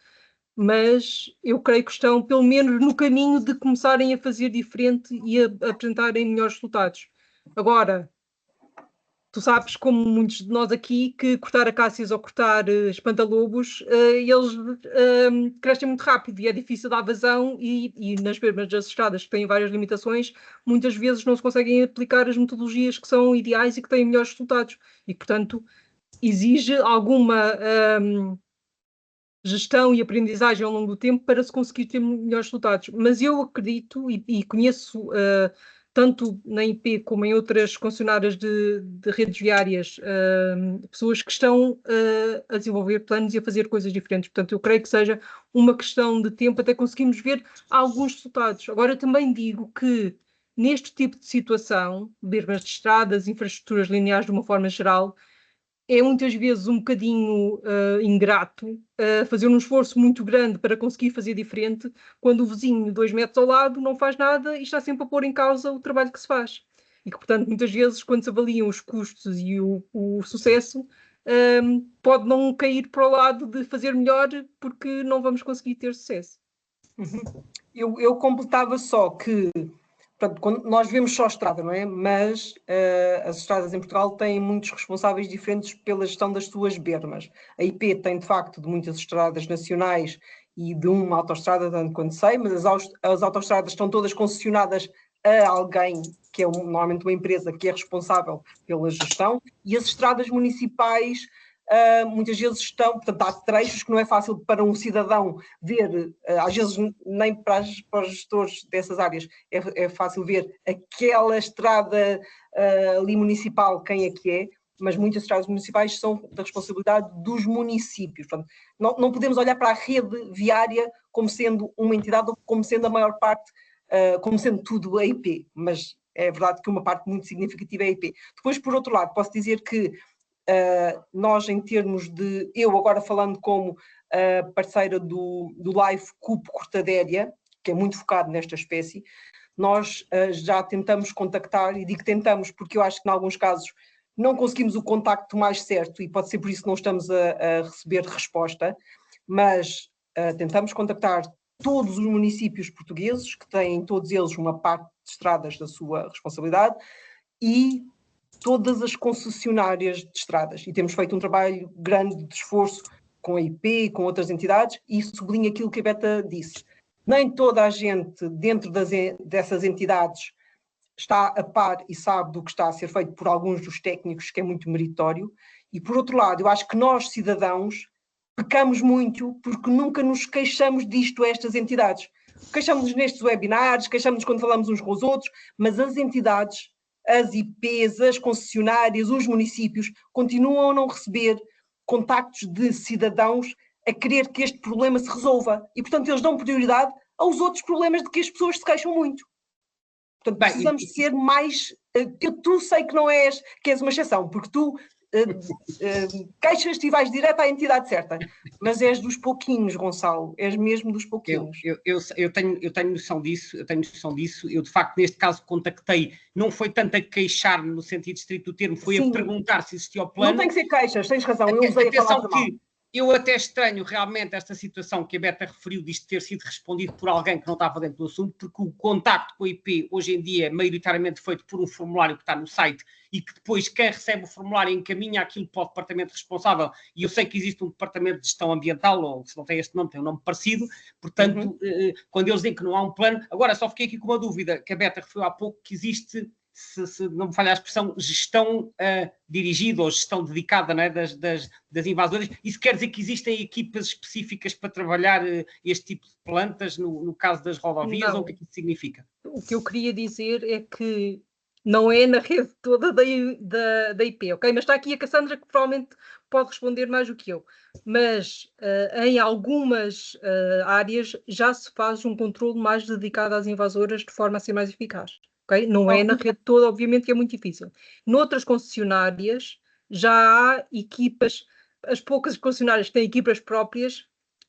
mas eu creio que estão pelo menos no caminho de começarem a fazer diferente e a apresentarem melhores resultados. Agora, tu sabes, como muitos de nós aqui, que cortar acácias ou cortar espantalobos, eles crescem muito rápido e é difícil dar vazão e nas bermas das estradas que têm várias limitações, muitas vezes não se conseguem aplicar as metodologias que são ideais e que têm melhores resultados. E, portanto, exige alguma gestão e aprendizagem ao longo do tempo para se conseguir ter melhores resultados. Mas eu acredito e conheço tanto na IP como em outras concessionárias de redes viárias, pessoas que estão a desenvolver planos e a fazer coisas diferentes. Portanto, eu creio que seja uma questão de tempo até conseguirmos ver alguns resultados. Agora, também digo que neste tipo de situação, bermas de estradas, infraestruturas lineares de uma forma geral, é muitas vezes um bocadinho ingrato fazer um esforço muito grande para conseguir fazer diferente quando o vizinho 2 metros ao lado não faz nada e está sempre a pôr em causa o trabalho que se faz. E que, portanto, muitas vezes, quando se avaliam os custos e o sucesso, pode não cair para o lado de fazer melhor porque não vamos conseguir ter sucesso. Eu completava só que, portanto, quando nós vemos só estrada, não é? Mas as estradas em Portugal têm muitos responsáveis diferentes pela gestão das suas bermas. A IP tem, de facto, de muitas estradas nacionais e de uma autoestrada, tanto quanto sei, mas as autoestradas estão todas concessionadas a alguém que é normalmente uma empresa que é responsável pela gestão, e as estradas municipais muitas vezes estão, portanto, há trechos que não é fácil para um cidadão ver, às vezes nem para os gestores dessas áreas é fácil ver aquela estrada ali municipal, quem é que é, mas muitas estradas municipais são da responsabilidade dos municípios. Portanto, não podemos olhar para a rede viária como sendo uma entidade ou como sendo a maior parte, como sendo tudo a IP, mas é verdade que uma parte muito significativa é a IP. Depois, por outro lado, posso dizer que nós, em termos de, eu agora falando como parceira do Live Cupo Cortadéria, que é muito focado nesta espécie, nós já tentamos contactar, e digo tentamos porque eu acho que em alguns casos não conseguimos o contacto mais certo e pode ser por isso que não estamos a receber resposta, mas tentamos contactar todos os municípios portugueses, que têm todos eles uma parte de estradas da sua responsabilidade, e todas as concessionárias de estradas. E temos feito um trabalho grande de esforço com a IP e com outras entidades, e sublinho aquilo que a Beta disse. Nem toda a gente dentro dessas entidades está a par e sabe do que está a ser feito por alguns dos técnicos, que é muito meritório. E, por outro lado, eu acho que nós, cidadãos, pecamos muito porque nunca nos queixamos disto a estas entidades. Queixamos-nos nestes webinars, queixamos-nos quando falamos uns com os outros, mas as entidades, as IPs, as concessionárias, os municípios, continuam a não receber contactos de cidadãos a querer que este problema se resolva. E, portanto, eles dão prioridade aos outros problemas de que as pessoas se queixam muito. Portanto, precisamos de ser mais... Tu sei que não és, que és uma exceção, porque tu queixas-te e vais direto à entidade certa, mas és dos pouquinhos, Gonçalo, és mesmo dos pouquinhos. Eu tenho noção disso, eu de facto neste caso contactei, não foi tanto a queixar-me no sentido estrito do termo, foi a perguntar se existia o plano. Não tem que ser queixas, tens razão, eu usei a palavra mal. Eu até estranho realmente esta situação que a Beta referiu, disto ter sido respondido por alguém que não estava dentro do assunto, porque o contacto com a IP hoje em dia é maioritariamente feito por um formulário que está no site e que depois quem recebe o formulário encaminha aquilo para o departamento responsável, e eu sei que existe um departamento de gestão ambiental, ou se não tem este nome, tem um nome parecido, portanto, quando eles dizem que não há um plano... Agora, só fiquei aqui com uma dúvida, que a Beta referiu há pouco, que existe... Se não me falha a expressão, gestão dirigida ou gestão dedicada, não é, das invasoras. Isso quer dizer que existem equipas específicas para trabalhar este tipo de plantas, no caso das rodovias, ou o que é que isso significa? O que eu queria dizer é que não é na rede toda da IP, ok? Mas está aqui a Cassandra, que provavelmente pode responder mais do que eu. Mas em algumas áreas já se faz um controle mais dedicado às invasoras de forma a ser mais eficaz. Okay? Não é na rede toda, obviamente, que é muito difícil. Noutras concessionárias já há equipas, as poucas concessionárias que têm equipas próprias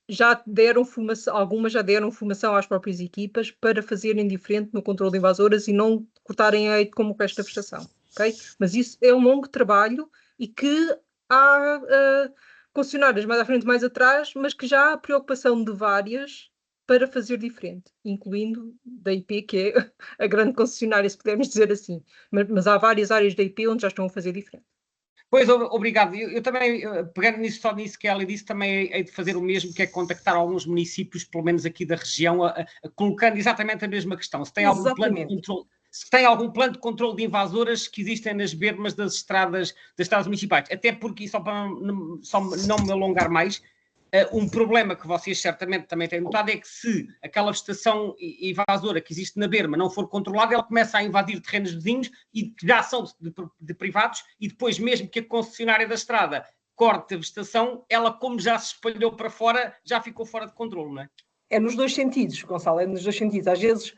já deram formação, algumas já deram formação às próprias equipas para fazerem diferente no controle de invasoras e não cortarem a eito como o resto da prestação. Okay? Mas isso é um longo trabalho e que há concessionárias mais à frente, mais atrás, mas que já há preocupação de várias para fazer diferente, incluindo da IP, que é a grande concessionária, se pudermos dizer assim. Mas há várias áreas da IP onde já estão a fazer diferente. Pois, obrigado. Eu também, pegando só nisso que ela disse, também hei de fazer o mesmo, que é contactar alguns municípios, pelo menos aqui da região, colocando exatamente a mesma questão. Se tem algum plano de controle, se tem algum plano de controle de invasoras que existem nas bermas das estradas municipais. Até porque, só para não me alongar mais, um problema que vocês certamente também têm notado é que se aquela estação invasora que existe na berma não for controlada, ela começa a invadir terrenos vizinhos e que já são de privados, e depois, mesmo que a concessionária da estrada corte a vegetação, ela, como já se espalhou para fora, já ficou fora de controle, não é? É nos dois sentidos, Gonçalo, é nos dois sentidos. Às vezes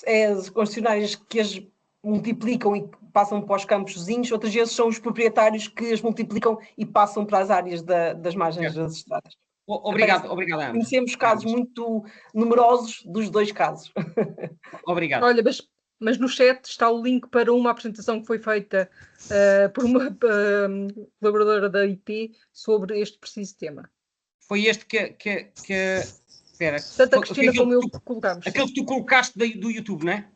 é as concessionárias que as multiplicam e passam para os campos vizinhos, outras vezes são os proprietários que as multiplicam e passam para as áreas das margens das estradas. Obrigado, Ana. Conhecemos casos muito numerosos dos dois casos. Obrigado. Olha, mas no chat está o link para uma apresentação que foi feita por uma colaboradora da IP sobre este preciso tema. Foi este que espera. Tanto a Cristina como eu colocamos. Aquele que tu colocaste do YouTube, não é?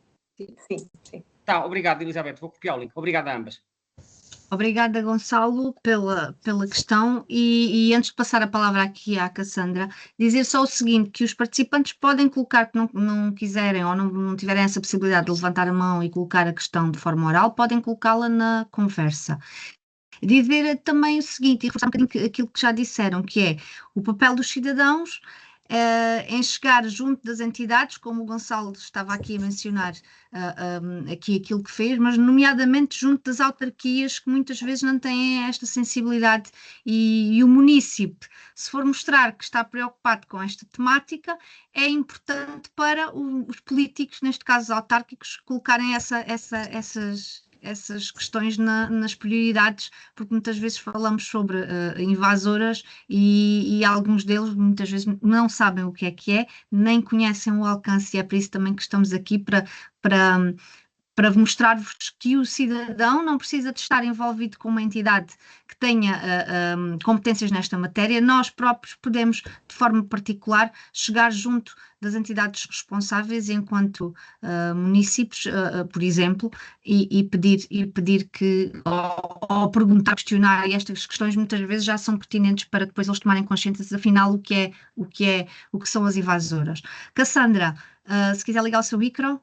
Sim. Tá, obrigado, Elizabeth. Vou copiar o link. Obrigado a ambas. Obrigada, Gonçalo, pela questão, e antes de passar a palavra aqui à Cassandra, dizer só o seguinte, que os participantes podem colocar, que não quiserem ou não tiverem essa possibilidade de levantar a mão e colocar a questão de forma oral, podem colocá-la na conversa. Dizer também o seguinte, e reforçar um bocadinho aquilo que já disseram, que é o papel dos cidadãos em chegar junto das entidades, como o Gonçalo estava aqui a mencionar, aqui aquilo que fez, mas nomeadamente junto das autarquias, que muitas vezes não têm esta sensibilidade, e o munícipe, se for mostrar que está preocupado com esta temática, é importante para os políticos, neste caso autárquicos, colocarem essas questões nas prioridades, porque muitas vezes falamos sobre invasoras e alguns deles muitas vezes não sabem o que é, nem conhecem o alcance, e é por isso também que estamos aqui para mostrar-vos que o cidadão não precisa de estar envolvido com uma entidade que tenha competências nesta matéria. Nós próprios podemos, de forma particular, chegar junto das entidades responsáveis enquanto municípios, por exemplo, e pedir que, ou perguntar, questionar, e estas questões muitas vezes já são pertinentes para depois eles tomarem consciência, afinal, o que são as invasoras. Cassandra, se quiser ligar o seu micro.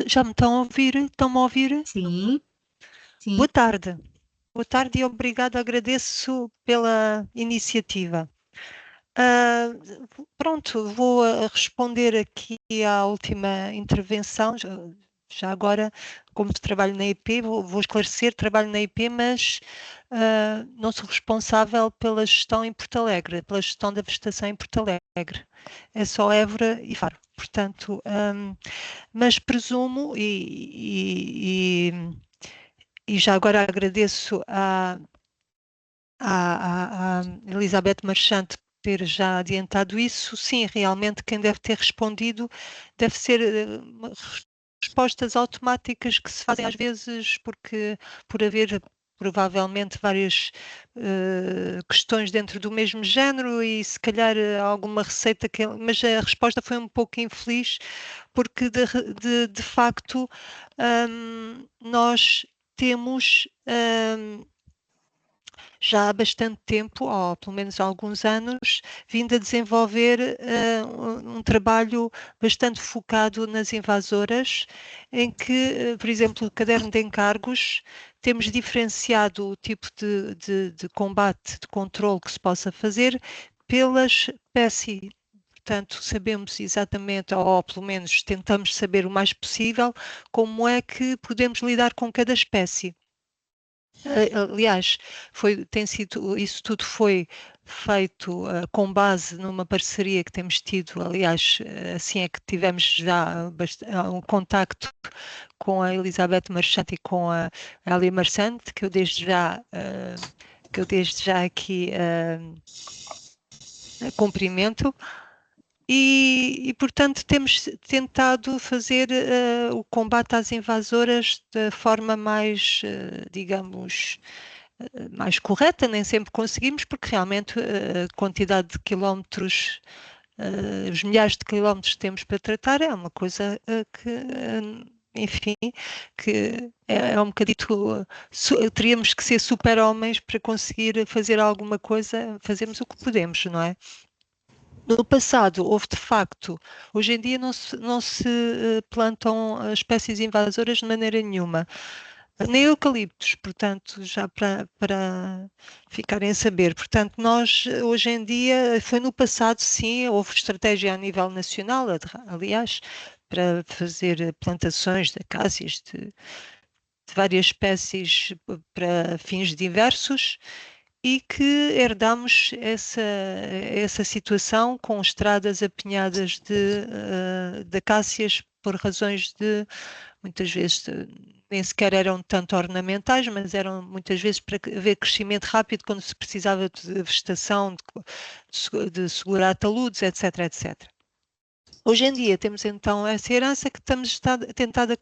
Já me estão a ouvir? Estão-me a ouvir? Sim. Boa tarde. Boa tarde e obrigado. Agradeço pela iniciativa. Pronto, vou responder aqui à última intervenção. Já agora, como trabalho na IP, vou esclarecer, trabalho na IP, mas não sou responsável pela gestão em Porto Alegre, pela gestão da vegetação em Porto Alegre. É só Évora e Faro. Portanto, mas presumo, e já agora agradeço à Elizabeth Marchante ter já adiantado isso. Sim, realmente quem deve ter respondido deve ser respostas automáticas que se fazem às vezes por haver provavelmente várias questões dentro do mesmo género e se calhar alguma receita mas a resposta foi um pouco infeliz porque de facto nós temos já há bastante tempo, ou pelo menos há alguns anos, vindo a desenvolver um trabalho bastante focado nas invasoras, em que, por exemplo, o caderno de encargos, temos diferenciado o tipo de combate, de controle que se possa fazer pela espécie. Portanto, sabemos exatamente, ou pelo menos tentamos saber o mais possível, como é que podemos lidar com cada espécie. Aliás, isso tudo foi feito com base numa parceria que temos tido, aliás, assim é que tivemos já um contacto com a Elizabeth Marchand e com a Elia Marchand, que eu desde já aqui cumprimento. E, portanto, temos tentado fazer o combate às invasoras da forma mais, digamos, mais correta, nem sempre conseguimos, porque realmente a quantidade de quilómetros, os milhares de quilómetros que temos para tratar é uma coisa que, enfim, que é um bocadito, teríamos que ser super-homens para conseguir fazer alguma coisa, fazemos o que podemos, não é? No passado houve de facto, hoje em dia não se plantam espécies invasoras de maneira nenhuma, nem eucaliptos, portanto, já para ficarem a saber. Portanto, nós hoje em dia, foi no passado sim, houve estratégia a nível nacional, aliás, para fazer plantações de acácias de várias espécies para fins diversos, e que herdamos essa situação com estradas apinhadas de acácias por razões muitas vezes, nem sequer eram tanto ornamentais, mas eram muitas vezes para haver crescimento rápido quando se precisava de vegetação, de segurar taludes, etc, etc. Hoje em dia temos então essa herança que estamos tentado a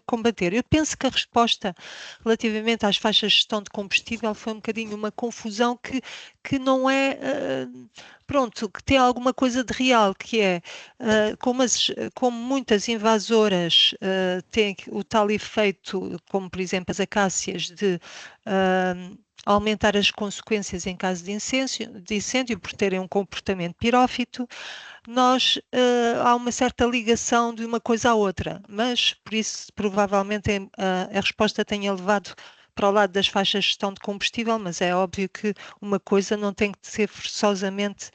combater. Eu penso que a resposta relativamente às faixas de gestão de combustível foi um bocadinho uma confusão que não é, pronto, que tem alguma coisa de real, que é, como muitas invasoras têm o tal efeito, como por exemplo as acácias, de aumentar as consequências em caso de incêndio por terem um comportamento pirófito, há uma certa ligação de uma coisa à outra, mas por isso provavelmente a resposta tenha levado para o lado das faixas de gestão de combustível, mas é óbvio que uma coisa não tem que ser forçosamente,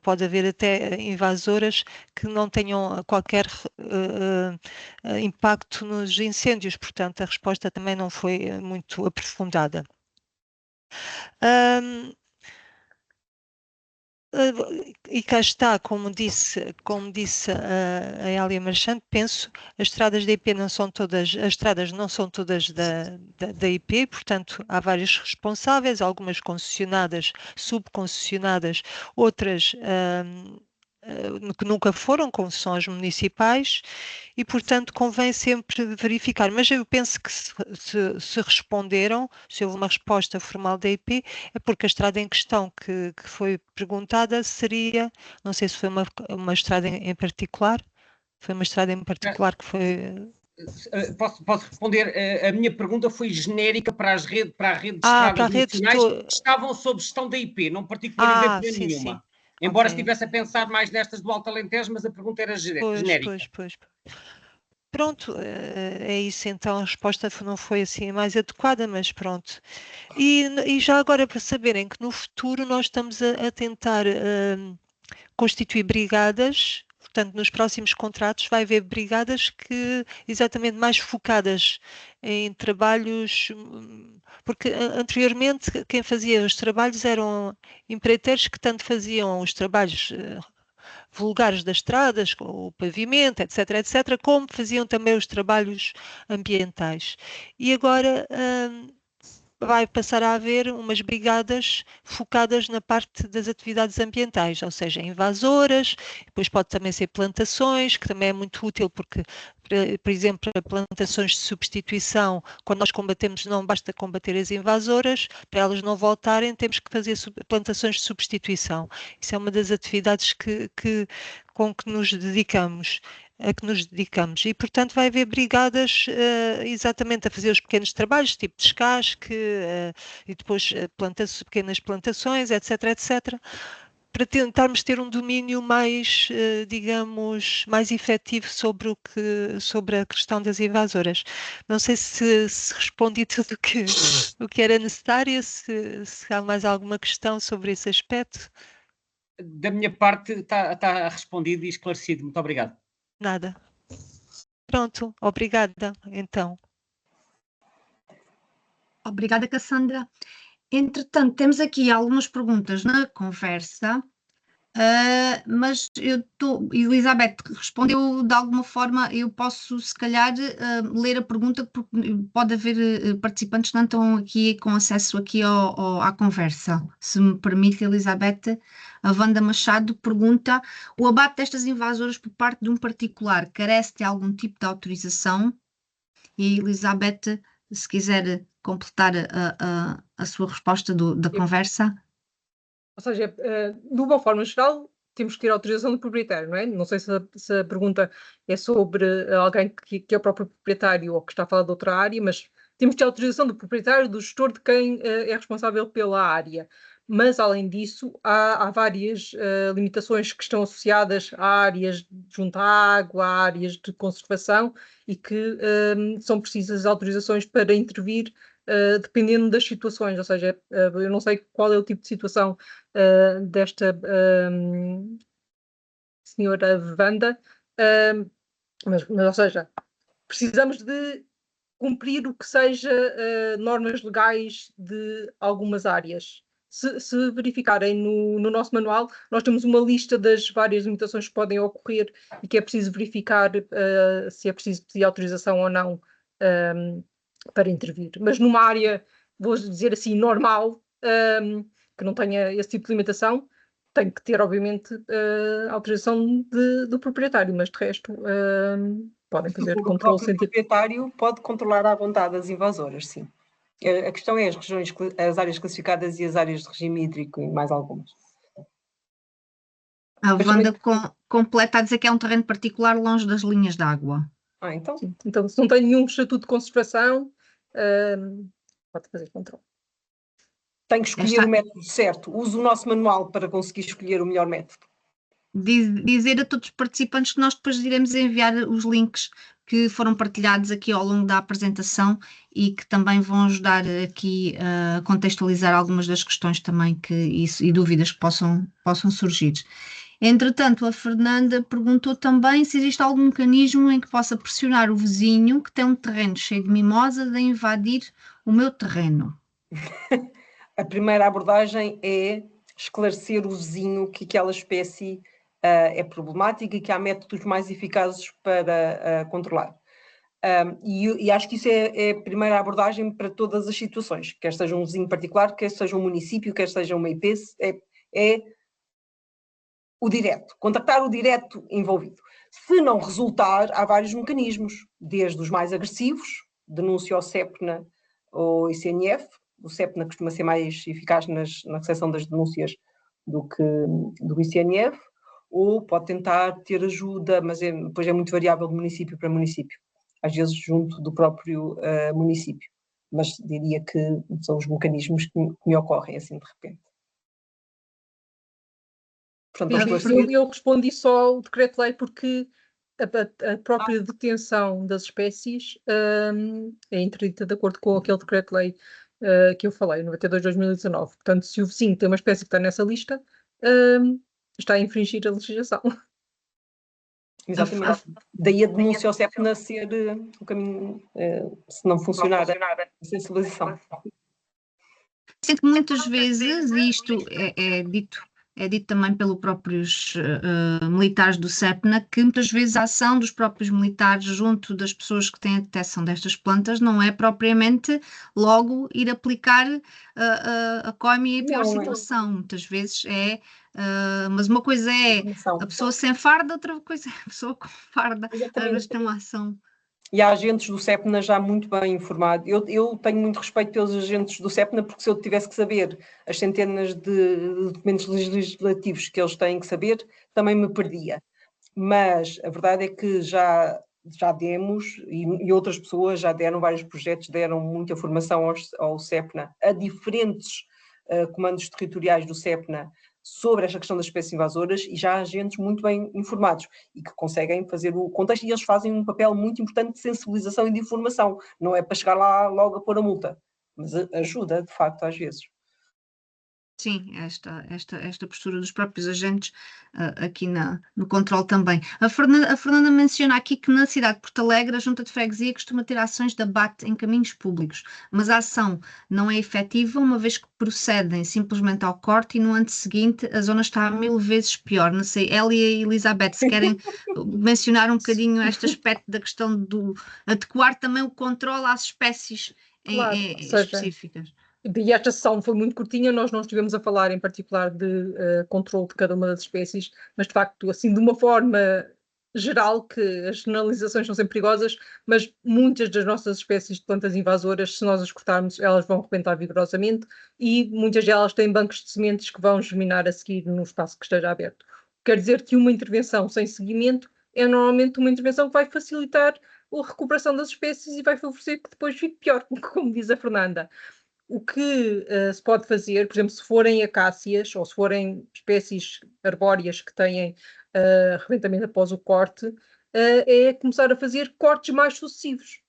pode haver até invasoras que não tenham qualquer impacto nos incêndios, portanto a resposta também não foi muito aprofundada. E cá está, como disse a Elia Marchand, penso, as estradas da IP as estradas não são todas da IP, portanto há vários responsáveis, algumas concessionadas, subconcessionadas, outras que nunca foram, como são as municipais, e portanto convém sempre verificar. Mas eu penso que se responderam, se houve uma resposta formal da IP, é porque a estrada em questão que foi perguntada seria, não sei se foi uma estrada em particular, foi uma estrada em particular que foi... Posso responder? A minha pergunta foi genérica para a rede de estradas nacionais que estavam sob gestão da IP, não particularizei por nenhuma. Sim. Embora estivesse a pensar mais nestas do Alto Alentejo, mas a pergunta era genérica. Pois. Pronto, é isso então, a resposta não foi assim a mais adequada, mas pronto. E já agora para saberem que no futuro nós estamos a tentar constituir brigadas, portanto nos próximos contratos vai haver brigadas que exatamente mais focadas em trabalhos, porque anteriormente quem fazia os trabalhos eram empreiteiros que tanto faziam os trabalhos vulgares das estradas, com o pavimento, etc, como faziam também os trabalhos ambientais. E agora vai passar a haver umas brigadas focadas na parte das atividades ambientais, ou seja, invasoras, depois pode também ser plantações, que também é muito útil porque por exemplo, para plantações de substituição, quando nós combatemos, não basta combater as invasoras, para elas não voltarem, temos que fazer plantações de substituição. Isso é uma das atividades com que nos dedicamos. A que nos dedicamos e, portanto, vai haver brigadas exatamente a fazer os pequenos trabalhos, tipo descasque e depois pequenas plantações, etc, etc, para tentarmos ter um domínio mais, digamos, mais efetivo sobre a questão das invasoras. Não sei se respondi tudo o que era necessário, se há mais alguma questão sobre esse aspecto. Da minha parte está respondido e esclarecido. Muito obrigado. Nada. Pronto, obrigada, então. Obrigada, Cassandra. Entretanto, temos aqui algumas perguntas na conversa, mas Elizabeth respondeu de alguma forma, eu posso se calhar ler a pergunta, porque pode haver participantes que não estão aqui com acesso aqui à conversa. Se me permite, Elizabeth, a Wanda Machado pergunta: o abate destas invasoras por parte de um particular carece de algum tipo de autorização? E Elizabeth, se quiser completar a sua resposta da conversa. Ou seja, de uma forma geral, temos que ter autorização do proprietário, não é? Não sei se a pergunta é sobre alguém que é o próprio proprietário ou que está a falar de outra área, mas temos que ter autorização do proprietário, do gestor, de quem é responsável pela área. Mas, além disso, há várias limitações que estão associadas a áreas junto à água, a áreas de conservação e que são precisas autorizações para intervir dependendo das situações. Ou seja, eu não sei qual é o tipo de situação desta senhora Wanda, mas, ou seja, precisamos de cumprir o que seja normas legais de algumas áreas. Se verificarem no nosso manual, nós temos uma lista das várias limitações que podem ocorrer e que é preciso verificar se é preciso pedir autorização ou não para intervir. Mas numa área, vou dizer assim, normal, que não tenha esse tipo de limitação, tem que ter, obviamente, autorização do proprietário, mas de resto podem fazer controle. O próprio proprietário pode controlar à vontade as invasoras, sim. A questão é as áreas classificadas e as áreas de regime hídrico e mais algumas. A Wanda completa a dizer que é um terreno particular longe das linhas de água. Então. Sim. Então, se não tem nenhum estatuto de conservação, pode fazer controle. Tem que escolher o método certo. Use o nosso manual para conseguir escolher o melhor método. Dizer a todos os participantes que nós depois iremos enviar os links que foram partilhados aqui ao longo da apresentação e que também vão ajudar aqui a contextualizar algumas das questões também e dúvidas que possam surgir. Entretanto, a Fernanda perguntou também se existe algum mecanismo em que possa pressionar o vizinho que tem um terreno cheio de mimosas a invadir o meu terreno. A primeira abordagem é esclarecer o vizinho que aquela espécie é problemática e que há métodos mais eficazes para controlar. E acho que isso é a primeira abordagem para todas as situações, quer seja um vizinho particular, quer seja um município, quer seja uma IP, é o direto, contactar o direto envolvido. Se não resultar, há vários mecanismos, desde os mais agressivos, denúncia ao CEPNA ou ICNF. O CEPNA costuma ser mais eficaz na recepção das denúncias do que do ICNF, ou pode tentar ter ajuda, mas depois é muito variável de município para município, às vezes junto do próprio município, mas diria que são os mecanismos que me ocorrem assim de repente. Portanto, eu respondi só ao decreto-lei porque a própria detenção das espécies é interdita de acordo com aquele decreto-lei que eu falei, 92/2019. Portanto, se o vizinho tem uma espécie que está nessa lista, está a infringir a legislação. Exatamente. Daí a denúncia ao CEPNA ser o caminho, se não funcionar a sensibilização. Sinto que muitas vezes, e isto é dito é dito também pelos próprios militares do CEPNA, que muitas vezes a ação dos próprios militares junto das pessoas que têm a detecção destas plantas não é propriamente logo ir aplicar a COIMI e a pior situação. Muitas vezes mas uma coisa é a pessoa sem farda, outra coisa é a pessoa com farda. Às vezes tem uma ação. E há agentes do CEPNA já muito bem informados. Eu tenho muito respeito pelos agentes do CEPNA, porque se eu tivesse que saber as centenas de documentos legislativos que eles têm que saber, também me perdia. Mas a verdade é que já demos, e outras pessoas já deram, vários projetos deram muita formação ao CEPNA, a diferentes comandos territoriais do CEPNA, sobre esta questão das espécies invasoras, e já há agentes muito bem informados e que conseguem fazer o contexto, e eles fazem um papel muito importante de sensibilização e de informação. Não é para chegar lá logo a pôr a multa, mas ajuda, de facto, às vezes. Sim, esta postura dos próprios agentes aqui no controle também. A Fernanda menciona aqui que na cidade de Porto Alegre a Junta de Freguesia costuma ter ações de abate em caminhos públicos, mas a ação não é efetiva, uma vez que procedem simplesmente ao corte e no ano seguinte a zona está 1000 vezes pior. Não sei, Elia e Elizabeth, se querem mencionar um bocadinho este aspecto da questão do adequar também o controle às espécies específicas. E esta sessão foi muito curtinha, nós não estivemos a falar em particular de controle de cada uma das espécies, mas de facto, assim, de uma forma geral, que as generalizações são sempre perigosas, mas muitas das nossas espécies de plantas invasoras, se nós as cortarmos, elas vão arrebentar vigorosamente e muitas delas têm bancos de sementes que vão germinar a seguir no espaço que esteja aberto. Quer dizer que uma intervenção sem seguimento é normalmente uma intervenção que vai facilitar a recuperação das espécies e vai favorecer que depois fique pior, como diz a Fernanda. O que se pode fazer, por exemplo, se forem acácias ou se forem espécies arbóreas que têm arrebentamento após o corte, é começar a fazer cortes mais sucessivos.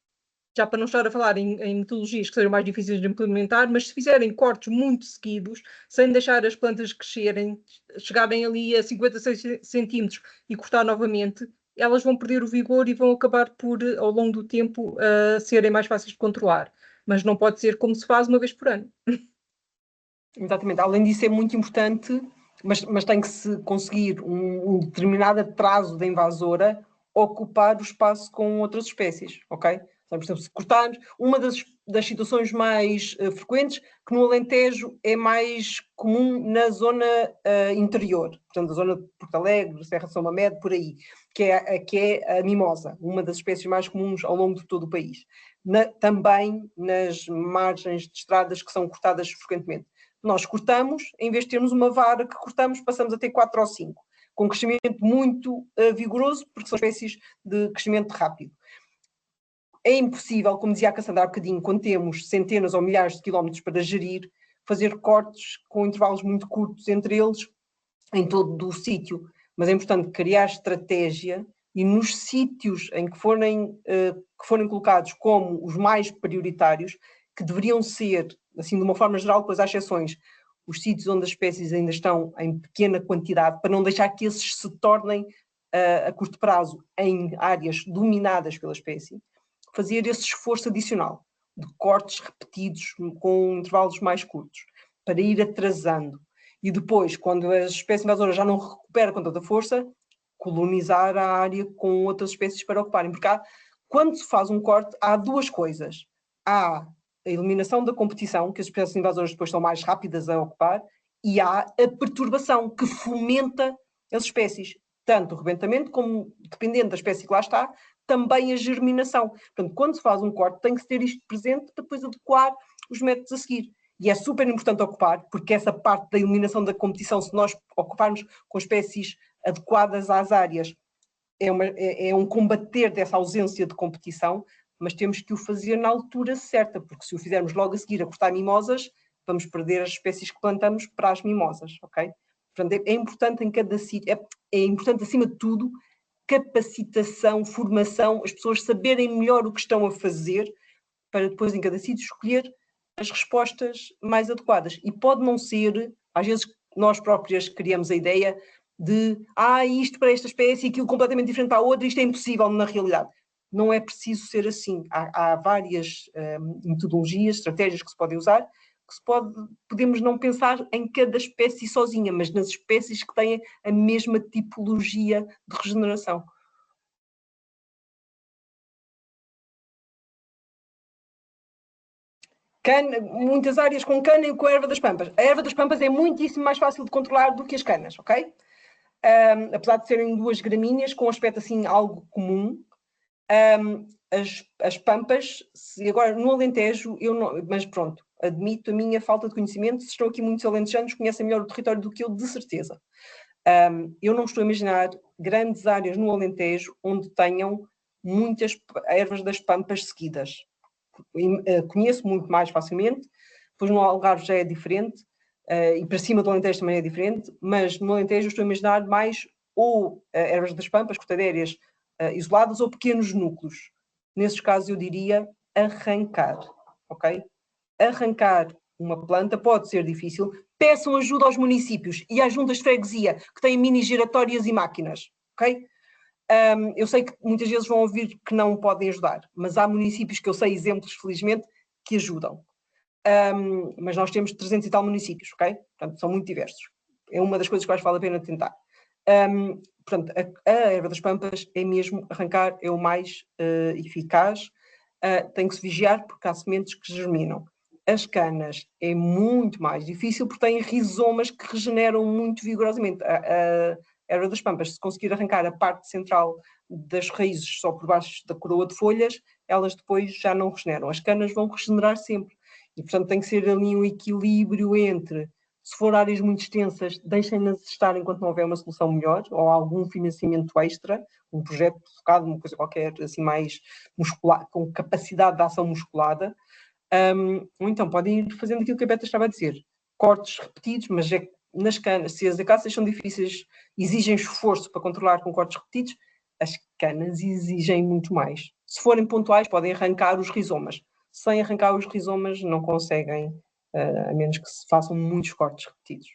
Já para não estar a falar em metodologias que sejam mais difíceis de implementar, mas se fizerem cortes muito seguidos, sem deixar as plantas crescerem, chegarem ali a 56 centímetros e cortar novamente, elas vão perder o vigor e vão acabar por, ao longo do tempo, serem mais fáceis de controlar. Mas não pode ser como se faz uma vez por ano. Exatamente. Além disso, é muito importante, mas tem que se conseguir um determinado prazo da invasora ocupar o espaço com outras espécies, ok? Então, por exemplo, se cortarmos, uma das situações mais frequentes, que no Alentejo é mais comum na zona interior, portanto, a zona de Porto Alegre, Serra de São Mamede, por aí, que é a mimosa, uma das espécies mais comuns ao longo de todo o país. Também nas margens de estradas que são cortadas frequentemente. Nós cortamos, em vez de termos uma vara que cortamos, passamos a ter 4 ou 5, com crescimento muito vigoroso, porque são espécies de crescimento rápido. É impossível, como dizia a Cassandra há bocadinho, quando temos centenas ou milhares de quilómetros para gerir, fazer cortes com intervalos muito curtos entre eles em todo o sítio. Mas é importante criar estratégia e nos sítios em que forem colocados como os mais prioritários, que deveriam ser, assim de uma forma geral, depois há exceções, os sítios onde as espécies ainda estão em pequena quantidade, para não deixar que esses se tornem a curto prazo em áreas dominadas pela espécie, fazer esse esforço adicional de cortes repetidos com intervalos mais curtos, para ir atrasando. E depois, quando a espécie invasora já não recupera com tanta força, colonizar a área com outras espécies para ocuparem. Porque quando se faz um corte, há duas coisas. Há a eliminação da competição, que as espécies invasoras depois são mais rápidas a ocupar, e há a perturbação, que fomenta as espécies. Tanto o rebentamento, como, dependendo da espécie que lá está, também a germinação. Portanto, quando se faz um corte, tem que se ter isto presente para depois adequar os métodos a seguir. E é super importante ocupar, porque essa parte da eliminação da competição, se nós ocuparmos com espécies adequadas às áreas, é um combater dessa ausência de competição, mas temos que o fazer na altura certa, porque se o fizermos logo a seguir a cortar mimosas, vamos perder as espécies que plantamos para as mimosas, ok? Portanto, é importante em cada sítio, é importante acima de tudo, capacitação, formação, as pessoas saberem melhor o que estão a fazer, para depois em cada sítio escolher as respostas mais adequadas. E pode não ser, às vezes nós próprias criamos a ideia de isto para esta espécie e aquilo completamente diferente para a outra, isto é impossível na realidade. Não é preciso ser assim. Há várias metodologias, estratégias que se podem usar, que podemos não pensar em cada espécie sozinha, mas nas espécies que têm a mesma tipologia de regeneração. Cana, muitas áreas com cana e com a erva das pampas. A erva das pampas é muitíssimo mais fácil de controlar do que as canas, ok? Apesar de serem 2 gramíneas, com um aspecto assim algo comum, as pampas, agora no Alentejo, eu não, mas pronto, admito a minha falta de conhecimento, se estão aqui muitos alentejanos, conhecem melhor o território do que eu, de certeza. Eu não estou a imaginar grandes áreas no Alentejo onde tenham muitas ervas das pampas seguidas. Conheço muito mais facilmente, pois no Algarve já é diferente, e para cima do Alentejo também é diferente, mas no Alentejo estou a imaginar mais ou ervas das pampas, cortadérias isoladas, ou pequenos núcleos. Nesses casos eu diria arrancar, ok? Arrancar uma planta pode ser difícil. Peçam ajuda aos municípios e às juntas de freguesia, que têm mini giratórias e máquinas, ok? Eu sei que muitas vezes vão ouvir que não podem ajudar, mas há municípios que eu sei, exemplos, felizmente, que ajudam. Mas nós temos 300 e tal municípios, ok? Portanto, são muito diversos. É uma das coisas que acho que vale a pena tentar. Portanto, a erva das pampas é mesmo arrancar, é o mais eficaz. Tem que se vigiar porque há sementes que germinam. As canas é muito mais difícil porque têm rizomas que regeneram muito vigorosamente. A erva das pampas, se conseguir arrancar a parte central das raízes só por baixo da coroa de folhas, elas depois já não regeneram. As canas vão regenerar sempre. E, portanto, tem que ser ali um equilíbrio entre, se for áreas muito extensas, deixem-nas estar enquanto não houver uma solução melhor, ou algum financiamento extra, um projeto focado, uma coisa qualquer, assim, mais muscular, com capacidade de ação musculada. Ou então podem ir fazendo aquilo que a Beta estava a dizer, cortes repetidos, mas é nas canas, se as acácias são difíceis, exigem esforço para controlar com cortes repetidos, as canas exigem muito mais. Se forem pontuais, podem arrancar os rizomas. Sem arrancar os rizomas, não conseguem, a menos que se façam muitos cortes repetidos.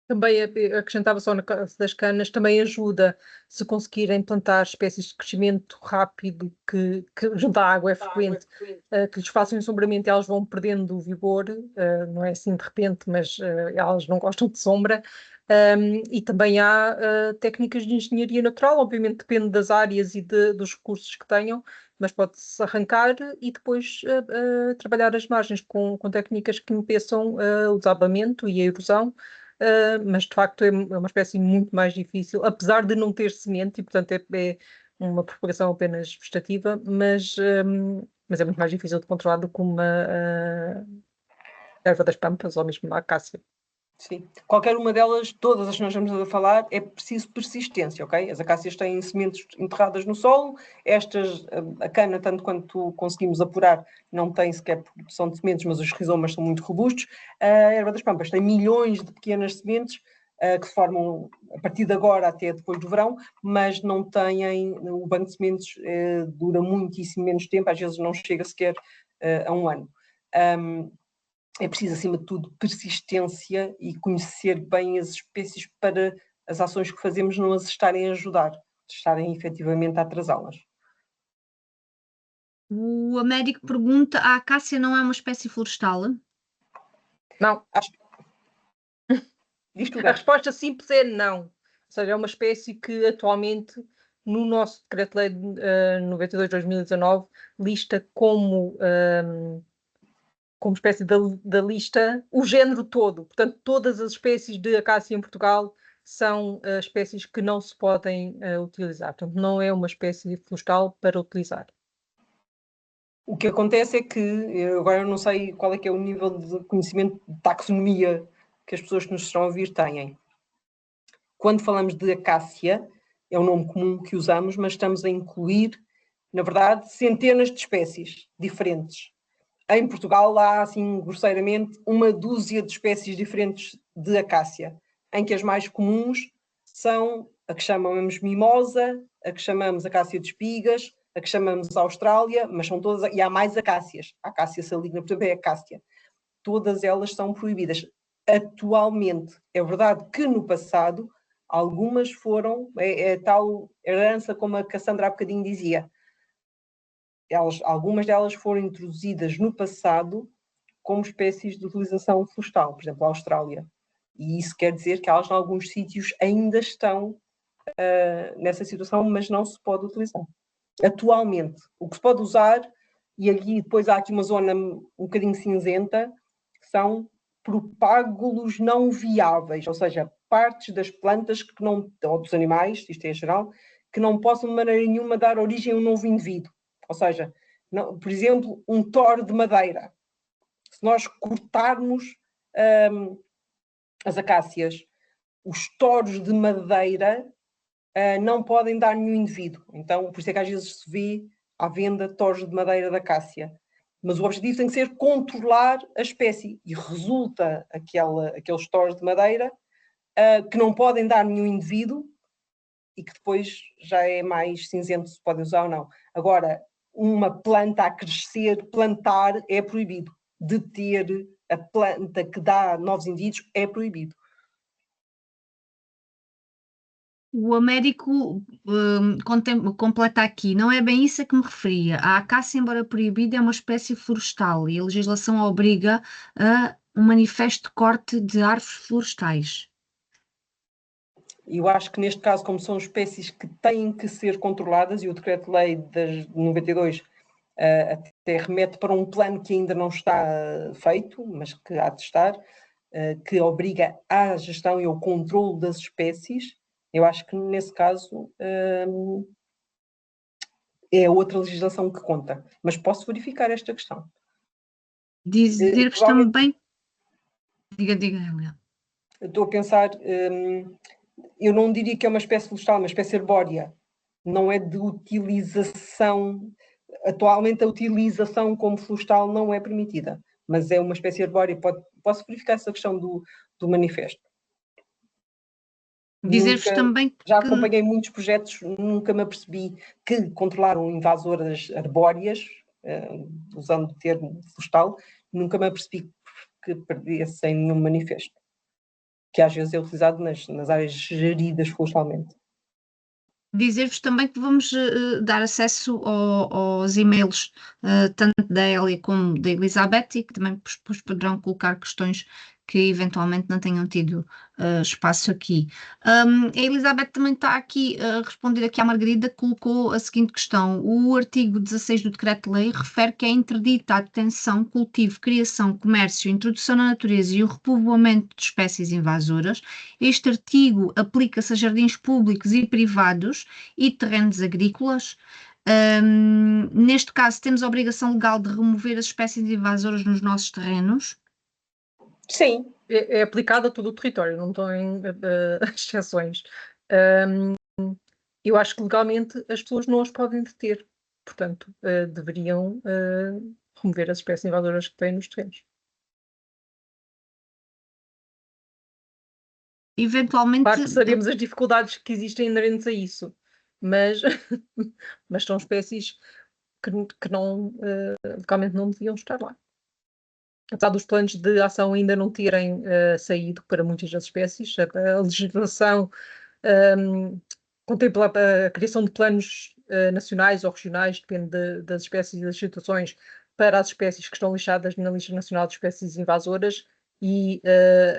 Também acrescentava só na caso das canas, também ajuda se conseguirem plantar espécies de crescimento rápido que junto à água é frequente, que lhes façam ensombramento e elas vão perdendo o vigor, não é assim de repente, mas elas não gostam de sombra. E também há técnicas de engenharia natural, obviamente depende das áreas e dos recursos que tenham, mas pode-se arrancar e depois trabalhar as margens com técnicas que impeçam o desabamento e a erosão. Mas de facto é uma espécie muito mais difícil, apesar de não ter semente, e portanto é uma propagação apenas vegetativa, mas é muito mais difícil de controlar do que uma erva das pampas ou mesmo uma acácia. Sim. Qualquer uma delas, todas as que nós estamos a falar, é preciso persistência, ok? As acácias têm sementes enterradas no solo, estas, a cana, tanto quanto conseguimos apurar, não tem sequer produção de sementes, mas os rizomas são muito robustos. A erva das pampas tem milhões de pequenas sementes que se formam a partir de agora até depois do verão, mas não têm, o banco de sementes dura muitíssimo menos tempo, às vezes não chega sequer a um ano. É preciso, acima de tudo, persistência e conhecer bem as espécies para as ações que fazemos não as estarem a ajudar, estarem efetivamente a atrasá-las. O Américo pergunta: a acácia não é uma espécie florestal? Não. Diz tu, A resposta simples é não. Ou seja, é uma espécie que atualmente, no nosso Decreto-Lei 92/2019, lista como espécie da lista o género todo. Portanto, todas as espécies de acácia em Portugal são espécies que não se podem utilizar. Portanto, não é uma espécie florestal para utilizar. O que acontece é que, agora eu não sei qual é que é o nível de conhecimento de taxonomia que as pessoas que nos estão a ouvir têm. Quando falamos de acácia, é um nome comum que usamos, mas estamos a incluir, na verdade, centenas de espécies diferentes. Em Portugal há, assim, grosseiramente, uma dúzia de espécies diferentes de acácia, em que as mais comuns são a que chamamos mimosa, a que chamamos acácia de espigas, a que chamamos Austrália, mas são todas, e há mais acácias. A acácia saligna, portanto, é acácia. Todas elas são proibidas. Atualmente, é verdade que no passado, algumas foram, tal herança como a Cassandra há bocadinho dizia, algumas delas foram introduzidas no passado como espécies de utilização florestal, por exemplo, a Austrália. E isso quer dizer que elas, em alguns sítios, ainda estão nessa situação, mas não se pode utilizar. Atualmente, o que se pode usar, e aqui depois há aqui uma zona um bocadinho cinzenta, que são propágulos não viáveis, ou seja, partes das plantas que não, ou dos animais, isto é geral, que não possam de maneira nenhuma dar origem a um novo indivíduo. Ou seja, não, por exemplo, um toro de madeira. Se nós cortarmos as acácias, os toros de madeira não podem dar nenhum indivíduo. Então, por isso é que às vezes se vê à venda toros de madeira da acácia. Mas o objetivo tem que ser controlar a espécie. E resulta aqueles toros de madeira que não podem dar nenhum indivíduo e que depois já é mais cinzento se pode usar ou não. Agora, uma planta a crescer, plantar é proibido. Deter a planta que dá novos indivíduos é proibido. O Américo completa aqui, não é bem isso a que me referia. A acácia, embora proibida, é uma espécie florestal e a legislação obriga a um manifesto de corte de árvores florestais. Eu acho que neste caso, como são espécies que têm que ser controladas, e o Decreto-Lei de 92 até remete para um plano que ainda não está feito, mas que há de estar, que obriga à gestão e ao controle das espécies, eu acho que nesse caso é outra legislação que conta. Mas posso verificar esta questão. Dizer-vos também... Diga, Helena. Estou a pensar, eu não diria que é uma espécie florestal, é uma espécie arbórea. Não é de utilização... Atualmente a utilização como florestal não é permitida, mas é uma espécie arbórea. Posso verificar essa questão do manifesto. Dizer-vos também que... Já acompanhei muitos projetos, nunca me apercebi que controlaram invasoras arbóreas, usando o termo florestal, nunca me apercebi que perdessem nenhum manifesto, que às vezes é utilizado nas áreas geridas florestalmente. Dizer-vos também que vamos dar acesso aos e-mails, tanto da Hélia como da Elizabeth, e que também depois poderão colocar questões que eventualmente não tenham tido espaço aqui. A Elizabeth também está aqui a responder aqui à Margarida, que colocou a seguinte questão: o artigo 16 do Decreto-Lei refere que é interdita a detenção, cultivo, criação, comércio, introdução na natureza e o repovoamento de espécies invasoras. Este artigo aplica-se a jardins públicos e privados e terrenos agrícolas. Neste caso, temos a obrigação legal de remover as espécies invasoras nos nossos terrenos. Sim. É aplicado a todo o território, não tem exceções. Eu acho que legalmente as pessoas não as podem deter, portanto, deveriam remover as espécies invasoras que têm nos terrenos. Eventualmente... Claro que sabemos as dificuldades que existem inerentes a isso, mas são espécies que não, legalmente não deviam estar lá. Apesar dos planos de ação ainda não terem saído para muitas das espécies, a legislação contempla a criação de planos nacionais ou regionais, depende das espécies e das situações, para as espécies que estão listadas na Lista Nacional de Espécies Invasoras, e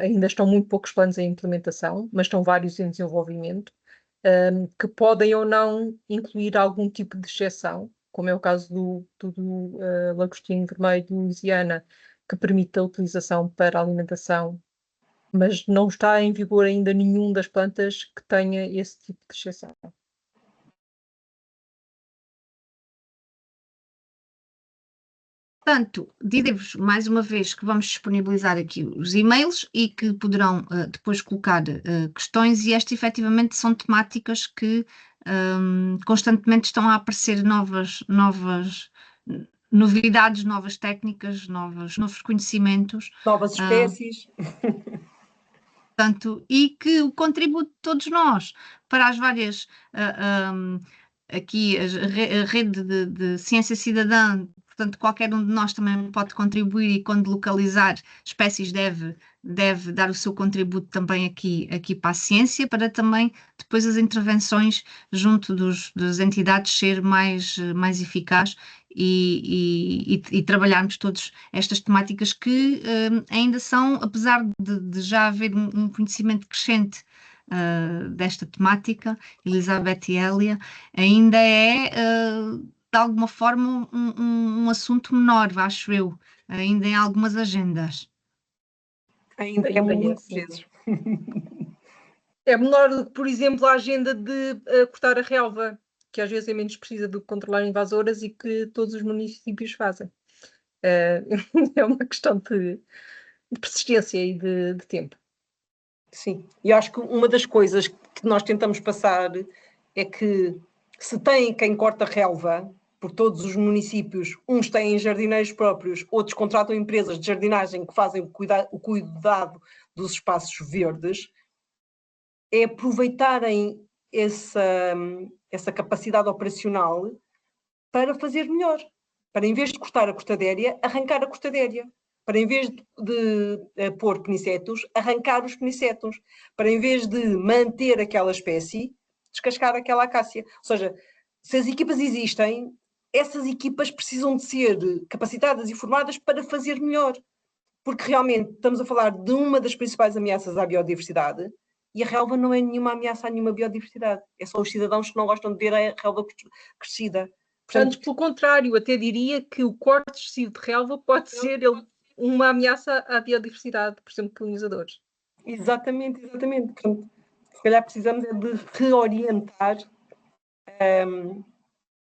ainda estão muito poucos planos em implementação, mas estão vários em desenvolvimento, que podem ou não incluir algum tipo de exceção, como é o caso do lagostim vermelho de Louisiana, que permite a utilização para alimentação, mas não está em vigor ainda nenhum das plantas que tenha esse tipo de exceção. Portanto, digo-vos mais uma vez que vamos disponibilizar aqui os e-mails e que poderão depois colocar questões, e estas efetivamente são temáticas que constantemente estão a aparecer novas novidades, novas técnicas, novos conhecimentos. Novas espécies. Portanto, e que o contributo de todos nós para as várias, aqui a rede de ciência cidadã, portanto qualquer um de nós também pode contribuir e quando localizar espécies deve dar o seu contributo também aqui para a ciência, para também depois as intervenções junto das entidades ser mais eficaz e trabalharmos todas estas temáticas que ainda são, apesar de já haver um conhecimento crescente desta temática, Elizabeth e Hélia, ainda é de alguma forma um assunto menor, acho eu, ainda em algumas agendas. Ainda é muitas vezes. É menor do que, por exemplo, a agenda de cortar a relva, que às vezes é menos precisa do que controlar invasoras e que todos os municípios fazem. É uma questão de persistência e de tempo. Sim, e acho que uma das coisas que nós tentamos passar é que se tem quem corta relva, por todos os municípios, uns têm jardineiros próprios, outros contratam empresas de jardinagem que fazem o cuidado dos espaços verdes, é aproveitarem essa capacidade operacional para fazer melhor. Para, em vez de cortar a cortadéria, arrancar a cortadéria. Para, em vez de pôr penicetos, arrancar os penicetos. Para, em vez de manter aquela espécie, descascar aquela acácia. Ou seja, se as equipas existem, essas equipas precisam de ser capacitadas e formadas para fazer melhor. Porque realmente estamos a falar de uma das principais ameaças à biodiversidade e a relva não é nenhuma ameaça a nenhuma biodiversidade. É só os cidadãos que não gostam de ver a relva crescida. Portanto, pelo contrário, até diria que o corte excessivo de relva pode ser uma ameaça à biodiversidade, por exemplo, polinizadores. Exatamente. Portanto, se calhar precisamos é de reorientar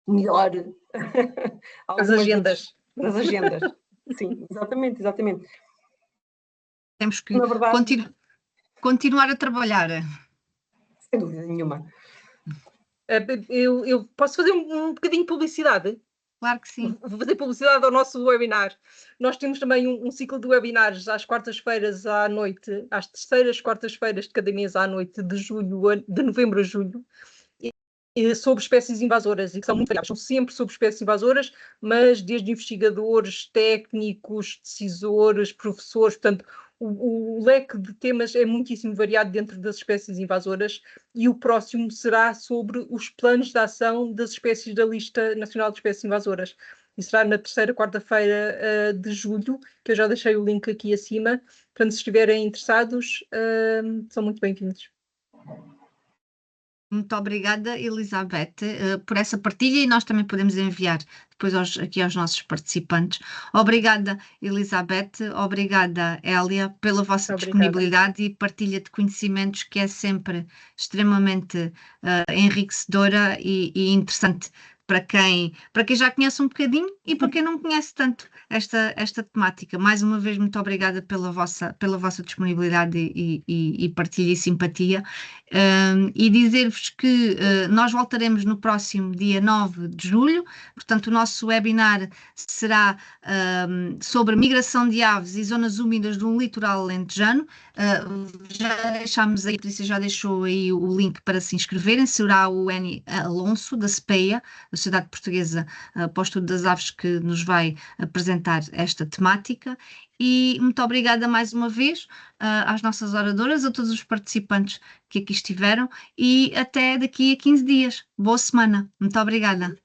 melhor as agendas. As agendas. Sim, exatamente. Temos que Na verdade, continuar a trabalhar. sem dúvida nenhuma. Eu posso fazer um bocadinho de publicidade? Claro que sim. Vou fazer publicidade ao nosso webinar. Nós temos também um ciclo de webinars às quartas-feiras à noite, às terceiras quartas-feiras de cada mês à noite, de novembro a julho, sobre espécies invasoras, e que são muito variadas, são sempre sobre espécies invasoras, mas desde investigadores, técnicos, decisores, professores, portanto, o leque de temas é muitíssimo variado dentro das espécies invasoras, e o próximo será sobre os planos de ação das espécies da Lista Nacional de Espécies Invasoras. E será na terceira quarta-feira de julho, que eu já deixei o link aqui acima. Portanto, se estiverem interessados, são muito bem-vindos. Muito obrigada, Elizabeth, por essa partilha e nós também podemos enviar depois aqui aos nossos participantes. Obrigada, Elizabeth, obrigada, Hélia, pela vossa disponibilidade e partilha de conhecimentos que é sempre extremamente enriquecedora e interessante para quem já conhece um bocadinho e para quem não conhece tanto esta temática. Mais uma vez, muito obrigada pela vossa disponibilidade e partilha e simpatia. E dizer-vos que nós voltaremos no próximo dia 9 de julho, portanto o nosso webinar será sobre migração de aves e zonas úmidas do litoral alentejano. Já deixámos aí, a Patrícia já deixou aí o link para se inscreverem, será o N. Alonso, da SPEA, da Sociedade Portuguesa para o Estudo das Aves, que nos vai apresentar esta temática. E muito obrigada mais uma vez às nossas oradoras, a todos os participantes que aqui estiveram e até daqui a 15 dias. Boa semana. Muito obrigada.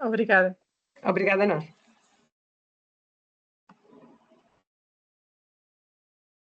Obrigada. Obrigada a nós.